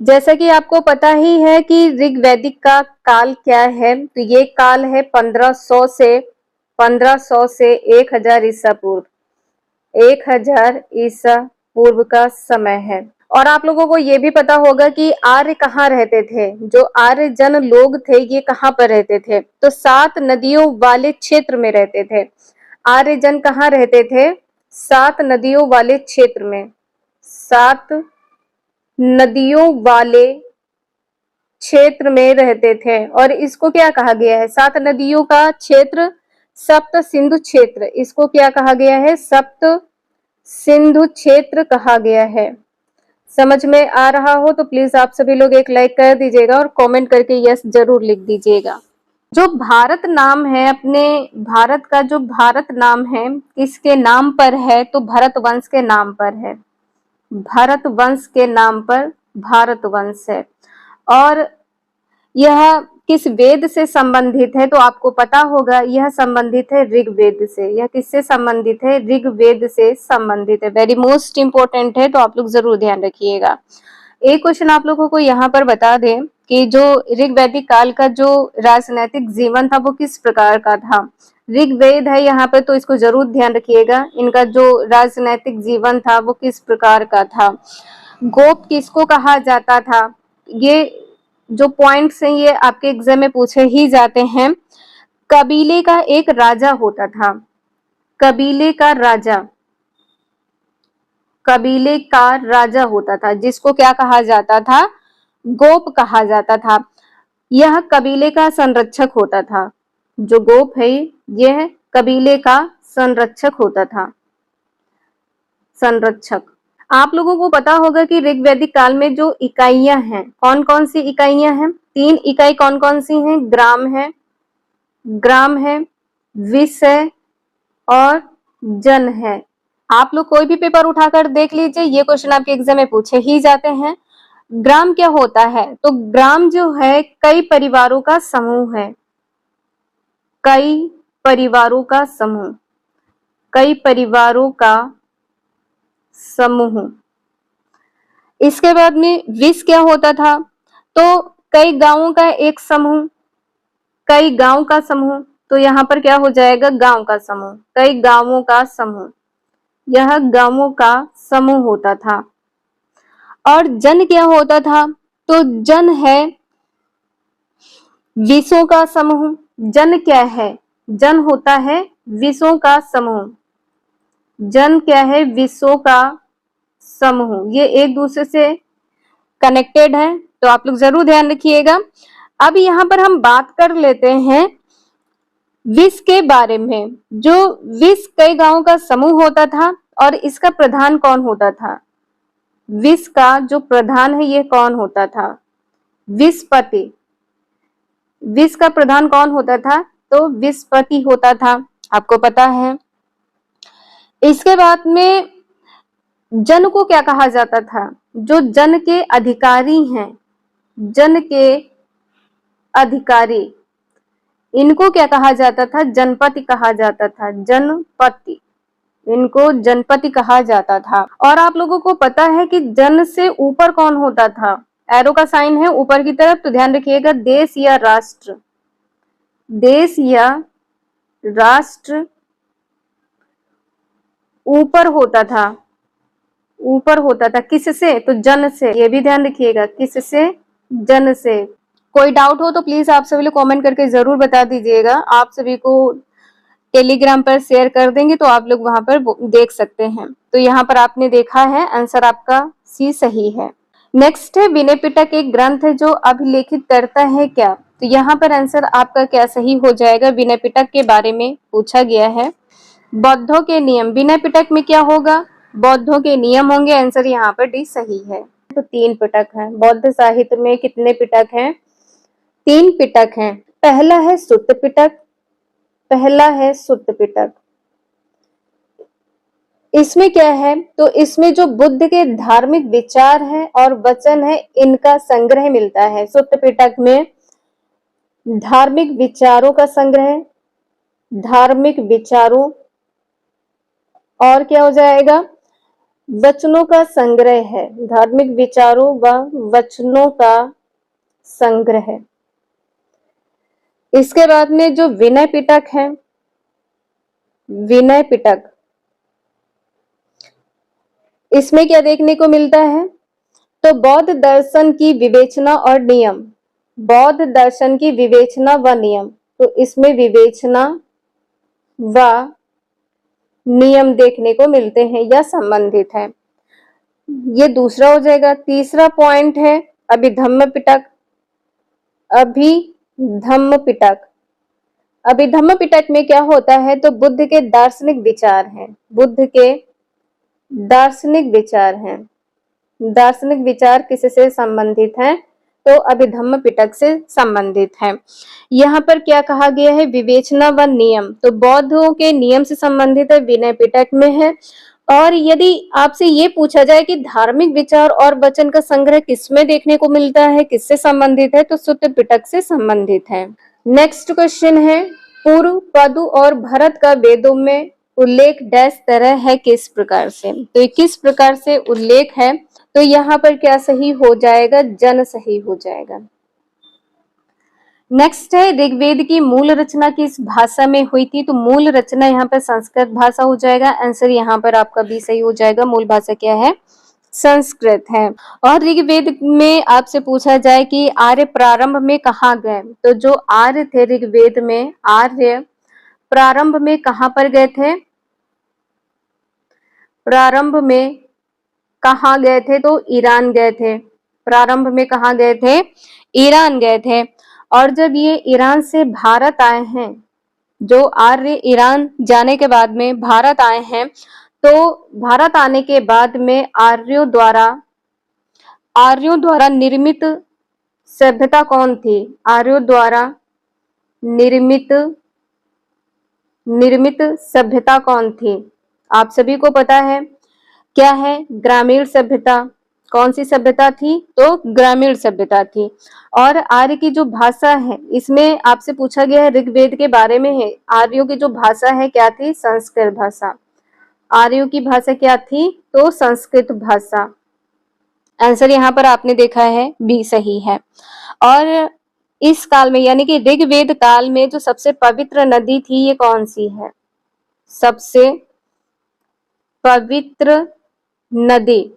जैसा कि आपको पता ही है कि ऋग्वैदिक का काल क्या है, तो ये काल है 1500 से 1000 ईसा पूर्व। 1000 ईसा पूर्व का समय है। और आप लोगों को ये भी पता होगा कि आर्य कहाँ रहते थे। जो आर्य जन लोग थे ये कहाँ पर रहते थे? तो 7 नदियों वाले क्षेत्र में रहते थे। आर्य जन कहाँ रहते थे? 7 नदियों वाले क्षेत्र में। 7 नदियों वाले क्षेत्र में रहते थे। और इसको क्या कहा गया है? 7 नदियों का क्षेत्र सप्त सिंधु क्षेत्र। इसको क्या कहा गया है? सप्त सिंधु क्षेत्र कहा गया है। समझ में आ रहा हो तो प्लीज आप सभी लोग एक लाइक कर दीजिएगा और कमेंट करके यस जरूर लिख दीजिएगा। जो भारत नाम है, अपने भारत का जो भारत नाम है किसके नाम पर है? तो भरत वंश के नाम पर है। भरत वंश के नाम पर भारत वंश है। और यह किस वेद से संबंधित है? तो आपको पता होगा यह संबंधित है ऋग्वेद से। यह किससे संबंधित है? ऋग्वेद से संबंधित है। वेरी मोस्ट इंपोर्टेंट है, तो आप लोग जरूर ध्यान रखिएगा। एक क्वेश्चन आप लोगों को यहाँ पर बता दें कि जो ऋग्वैदिक काल का जो राजनैतिक जीवन था वो किस प्रकार का था। ऋग्वेद है यहाँ पर, तो इसको जरूर ध्यान रखिएगा। इनका जो राजनैतिक जीवन था वो किस प्रकार का था। गोप किसको कहा जाता था? ये जो पॉइंट्स हैं ये आपके एग्जाम में पूछे ही जाते हैं। कबीले का एक राजा होता था। कबीले का राजा, कबीले का राजा होता था, जिसको क्या कहा जाता था? गोप कहा जाता था। यह कबीले का संरक्षक होता था। जो गोप है यह कबीले का संरक्षक होता था। संरक्षक। आप लोगों को पता होगा कि ऋग वैदिक काल में जो इकाइयां हैं, कौन कौन सी इकाइयां हैं? 3 इकाई कौन कौन सी हैं? ग्राम है, विस है और जन है। आप लोग कोई भी पेपर उठाकर देख लीजिए, ये क्वेश्चन आपके एग्जाम में पूछे ही जाते हैं। ग्राम क्या होता है? तो ग्राम जो है कई परिवारों का समूह है। कई परिवारों का समूह, कई परिवारों का समूह। इसके बाद में विस क्या होता था? तो कई गांवों का एक समूह, कई गांव का समूह। तो यहाँ पर क्या हो जाएगा? गांव का समूह, कई गांवों का समूह। यह गांवों का समूह होता था। और जन क्या होता था? तो जन है विषों का समूह। जन क्या है? जन होता है विषों का समूह। जन क्या है? विषों का समूह। ये एक दूसरे से कनेक्टेड है, तो आप लोग जरूर ध्यान रखिएगा। अब यहाँ पर हम बात कर लेते हैं विष के बारे में। जो विष कई गांवों का समूह होता था और इसका प्रधान कौन होता था? विष का जो प्रधान है ये कौन होता था? विषपति। विष का प्रधान कौन होता था? तो विषपति होता था, आपको पता है। इसके बाद में जन को क्या कहा जाता था? जो जन के अधिकारी हैं, जन के अधिकारी, इनको क्या कहा जाता था? जनपति कहा जाता था। जनपति, इनको जनपति कहा जाता था। और आप लोगों को पता है कि जन से ऊपर कौन होता था? एरो का साइन है ऊपर की तरफ, तो ध्यान रखिएगा, देश या राष्ट्र। देश या राष्ट्र ऊपर होता था। ऊपर होता था किससे? तो जन से। ये भी ध्यान रखिएगा, किससे? जन से। कोई डाउट हो तो प्लीज आप सभी लोग कमेंट करके जरूर बता दीजिएगा। आप सभी को टेलीग्राम पर शेयर कर देंगे तो आप लोग वहां पर देख सकते हैं। तो यहाँ पर आपने देखा है, आंसर आपका सी सही है। नेक्स्ट है विनय पिटक एक ग्रंथ है जो अभिलेखित करता है क्या? तो यहाँ पर आंसर आपका क्या सही हो जाएगा? विनय पिटक के बारे में पूछा गया है। बौद्धों के नियम। विनय पिटक में क्या होगा? बौद्धों के नियम होंगे। आंसर यहाँ पर डी सही है। तो 3 पिटक हैं। बौद्ध साहित्य में कितने पिटक हैं? 3 पिटक हैं। पहला है सुत्त पिटक। पहला है सुत्त पिटक। इसमें क्या है? तो इसमें जो बुद्ध के धार्मिक विचार हैं और वचन है, इनका संग्रह मिलता है। सुत्त पिटक में धार्मिक विचारों का संग्रह, धार्मिक विचारों, और क्या हो जाएगा? वचनों का संग्रह है। धार्मिक विचारों व वचनों का संग्रह। इसके बाद में जो विनय पिटक है, विनय पिटक, इसमें क्या देखने को मिलता है? तो बौद्ध दर्शन की विवेचना और नियम। बौद्ध दर्शन की विवेचना व नियम। तो इसमें विवेचना व नियम देखने को मिलते हैं या संबंधित है। ये दूसरा हो जाएगा। तीसरा पॉइंट है अभिधम्म पिटक। अभिधम्म पिटक। अभिधम्म पिटक में क्या होता है? तो बुद्ध के दार्शनिक विचार हैं। बुद्ध के दार्शनिक विचार हैं। दार्शनिक विचार किससे संबंधित हैं? तो अभिधम्म पिटक से संबंधित है। यहाँ पर क्या कहा गया है? विवेचना व नियम। तो बौद्धों के नियम से संबंधित है, विनय पिटक में है। और यदि आपसे ये पूछा जाए कि धार्मिक विचार और वचन का संग्रह किसमें देखने को मिलता है, किससे संबंधित है, तो सुत्त पिटक से संबंधित है। नेक्स्ट क्वेश्चन है पूर्व, पदु और भरत का वेदों में उल्लेख डैश तरह है, किस प्रकार से? तो किस प्रकार से उल्लेख है? तो यहाँ पर क्या सही हो जाएगा? जन सही हो जाएगा। नेक्स्ट है ऋग्वेद की मूल रचना किस भाषा में हुई थी? तो मूल रचना यहाँ पर संस्कृत भाषा हो जाएगा। आंसर यहाँ पर आपका भी सही हो जाएगा। मूल भाषा क्या है? संस्कृत है। और ऋग्वेद में आपसे पूछा जाए कि आर्य प्रारंभ में कहाँ गए, तो जो आर्य थे ऋग्वेद में, आर्य प्रारंभ में कहाँ पर गए थे, प्रारंभ में कहाँ गए थे, तो ईरान गए थे। प्रारंभ में कहाँ गए थे, ईरान गए थे। और जब ये ईरान से भारत आए हैं, जो आर्य ईरान जाने के बाद में भारत आए हैं, तो भारत आने के बाद में आर्यों द्वारा निर्मित सभ्यता कौन थी, आर्यों द्वारा निर्मित निर्मित सभ्यता कौन थी, आप सभी को पता है क्या है, ग्रामीण सभ्यता। कौन सी सभ्यता थी, तो ग्रामीण सभ्यता थी। और आर्य की जो भाषा है, इसमें आपसे पूछा गया है ऋग्वेद के बारे में है, आर्यों की जो भाषा है क्या थी, संस्कृत भाषा। आर्यों की भाषा क्या थी, तो संस्कृत भाषा। आंसर यहाँ पर आपने देखा है बी सही है। और इस काल में यानी कि ऋग्वेद काल में जो सबसे पवित्र नदी थी, ये कौन सी है, सबसे पवित्र नदी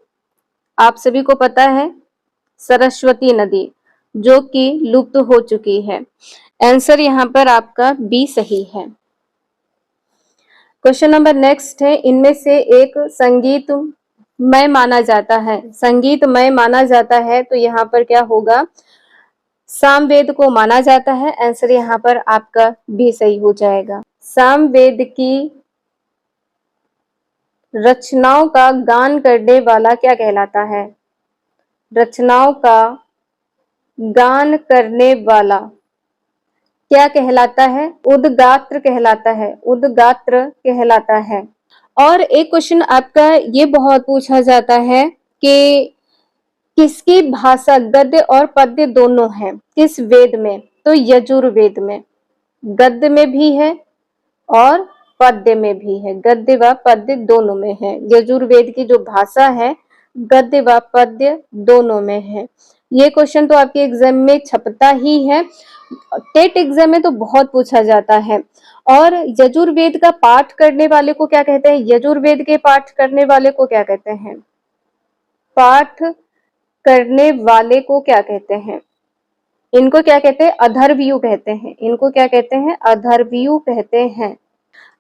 आप सभी को पता है सरस्वती नदी, जो कि लुप्त हो चुकी है। आंसर यहाँ पर आपका बी सही है। क्वेश्चन नंबर नेक्स्ट है, इनमें से एक संगीतमय माना जाता है, संगीतमय माना जाता है, तो यहाँ पर क्या होगा, सामवेद को माना जाता है। आंसर यहाँ पर आपका बी सही हो जाएगा। सामवेद की रचनाओं का गान करने वाला क्या कहलाता है, रचनाओं का गान करने वाला क्या कहलाता है, उद्गात्र कहलाता है, उद्गात्र कहलाता है। और एक क्वेश्चन आपका ये बहुत पूछा जाता है कि किसकी भाषा गद्य और पद्य दोनों है, किस वेद में, तो यजुर्वेद में। गद्य में भी है और पद्य में भी है, गद्य व पद्य दोनों में है। यजुर्वेद की जो भाषा है गद्य व पद्य दोनों में है। ये क्वेश्चन तो आपके एग्जाम में छपता ही है, टेट एग्जाम में तो बहुत पूछा जाता है। और यजुर्वेद का पाठ करने वाले को क्या कहते हैं, यजुर्वेद के पाठ करने वाले को क्या कहते हैं, पाठ करने वाले को क्या कहते हैं, इनको क्या कहते हैं, अथर्वयु कहते हैं, इनको क्या कहते हैं, अथर्वयु कहते हैं।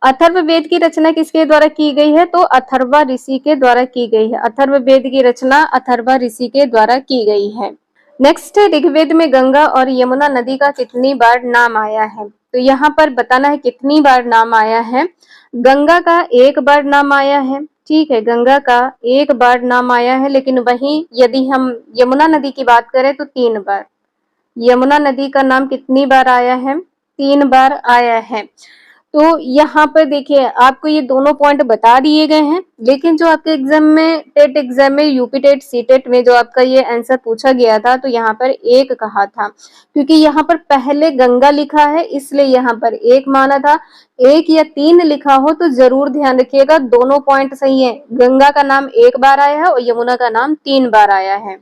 अथर्ववेद की रचना किसके द्वारा की गई है, तो अथर्वा ऋषि के द्वारा की गई है। अथर्ववेद की रचना अथर्वा ऋषि के द्वारा की गई है। नेक्स्ट है, ऋग्वेद में गंगा और यमुना नदी का कितनी बार नाम आया है, तो यहाँ पर बताना है कितनी बार नाम आया है। गंगा का एक बार नाम आया है, ठीक है, गंगा का एक बार नाम आया है, लेकिन वहीं यदि हम यमुना नदी की बात करें तो 3 बार। यमुना नदी का नाम कितनी बार आया है, 3 बार आया है। तो यहाँ पर देखिए आपको ये दोनों पॉइंट बता दिए गए हैं, लेकिन जो आपके एग्जाम में टेट एग्जाम में यूपी टेट सी टेट में जो आपका ये आंसर पूछा गया था, तो यहाँ पर एक कहा था, क्योंकि यहाँ पर पहले गंगा लिखा है इसलिए यहाँ पर एक माना था। 1 या 3 लिखा हो तो जरूर ध्यान रखिएगा, दोनों पॉइंट सही है। गंगा का नाम 1 बार आया है और यमुना का नाम 3 बार आया है।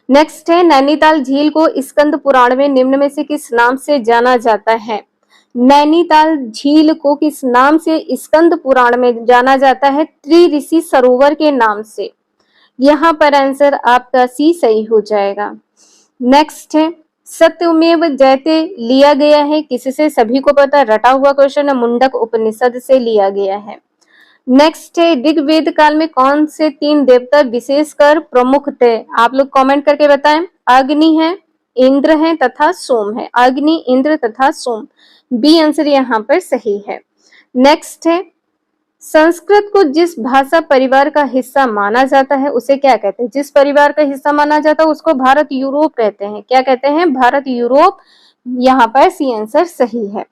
नेक्स्ट है, नैनीताल झील को स्कंद पुराण में निम्न में से किस नाम से जाना जाता है। नैनीताल झील को किस नाम से स्कंद पुराण में जाना जाता है, त्रिऋषि सरोवर के नाम से। यहाँ पर आंसर आपका सी सही हो जाएगा। नेक्स्ट है, सत्यमेव जयते लिया गया है किससे, सभी को पता, रटा हुआ क्वेश्चन है, मुंडक उपनिषद से लिया गया है। नेक्स्ट है, ऋग्वेद काल में कौन से 3 देवता विशेषकर प्रमुख थे, आप लोग कमेंट करके बताएं। अग्नि है, इंद्र है तथा सोम है, अग्नि, इंद्र तथा सोम। बी आंसर यहाँ पर सही है। नेक्स्ट है, संस्कृत को जिस भाषा परिवार का हिस्सा माना जाता है उसे क्या कहते हैं, जिस परिवार का हिस्सा माना जाता है उसको भारत यूरोप कहते हैं। क्या कहते हैं, भारत यूरोप। यहाँ पर सी आंसर सही है।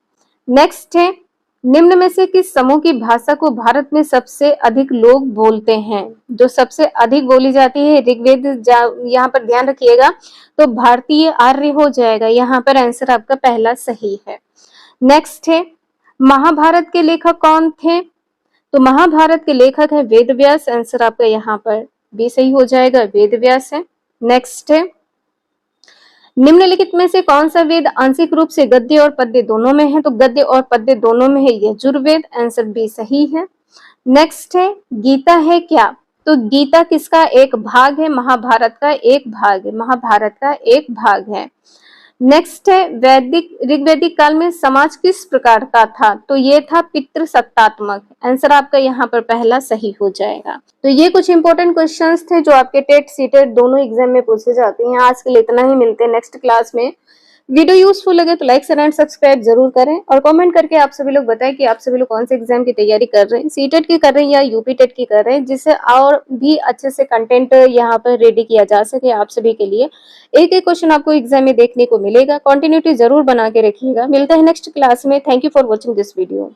नेक्स्ट है, निम्न में से किस समूह की भाषा को भारत में सबसे अधिक लोग बोलते हैं, जो सबसे अधिक बोली जाती है ऋग्वेद, यहाँ पर ध्यान रखिएगा, तो भारतीय आर्य हो जाएगा। यहाँ पर आंसर आपका पहला सही है। नेक्स्ट है, महाभारत के लेखक कौन थे, तो महाभारत के लेखक है वेद व्यास। आंसर आपका यहाँ पर भी सही हो जाएगा, वेद व्यास है। नेक्स्ट है, निम्नलिखित में से कौन सा वेद आंशिक रूप से गद्य और पद्य दोनों में है, तो गद्य और पद्य दोनों में है यजुर्वेद। आंसर बी सही है। नेक्स्ट है, गीता है क्या, तो गीता किसका एक भाग है? महाभारत का एक भाग है, महाभारत का एक भाग है। नेक्स्ट है वैदिक ऋग्वैदिक काल में समाज किस प्रकार का था? तो ये था पितृ सत्तात्मक। आंसर आपका यहाँ पर पहला सही हो जाएगा। तो ये कुछ इंपॉर्टेंट क्वेश्चंस थे जो आपके टेट सीटेट दोनों एग्जाम में पूछे जाते हैं। आज के लिए इतना ही, मिलते हैं नेक्स्ट क्लास में। वीडियो यूजफुल लगे तो लाइक शेयर एंड सब्सक्राइब जरूर करें और कमेंट करके आप सभी लोग बताएं कि आप सभी लोग कौन से एग्जाम की तैयारी कर रहे हैं, सीटेट की कर रहे हैं या यूपी टेट की कर रहे हैं, जिससे और भी अच्छे से कंटेंट यहाँ पर रेडी किया जा सके आप सभी के लिए। एक एक क्वेश्चन आपको एग्जाम में देखने को मिलेगा, कंटिन्यूटी जरूर बना के रखिएगा। मिलते हैं नेक्स्ट क्लास में। Thank you for watching this video.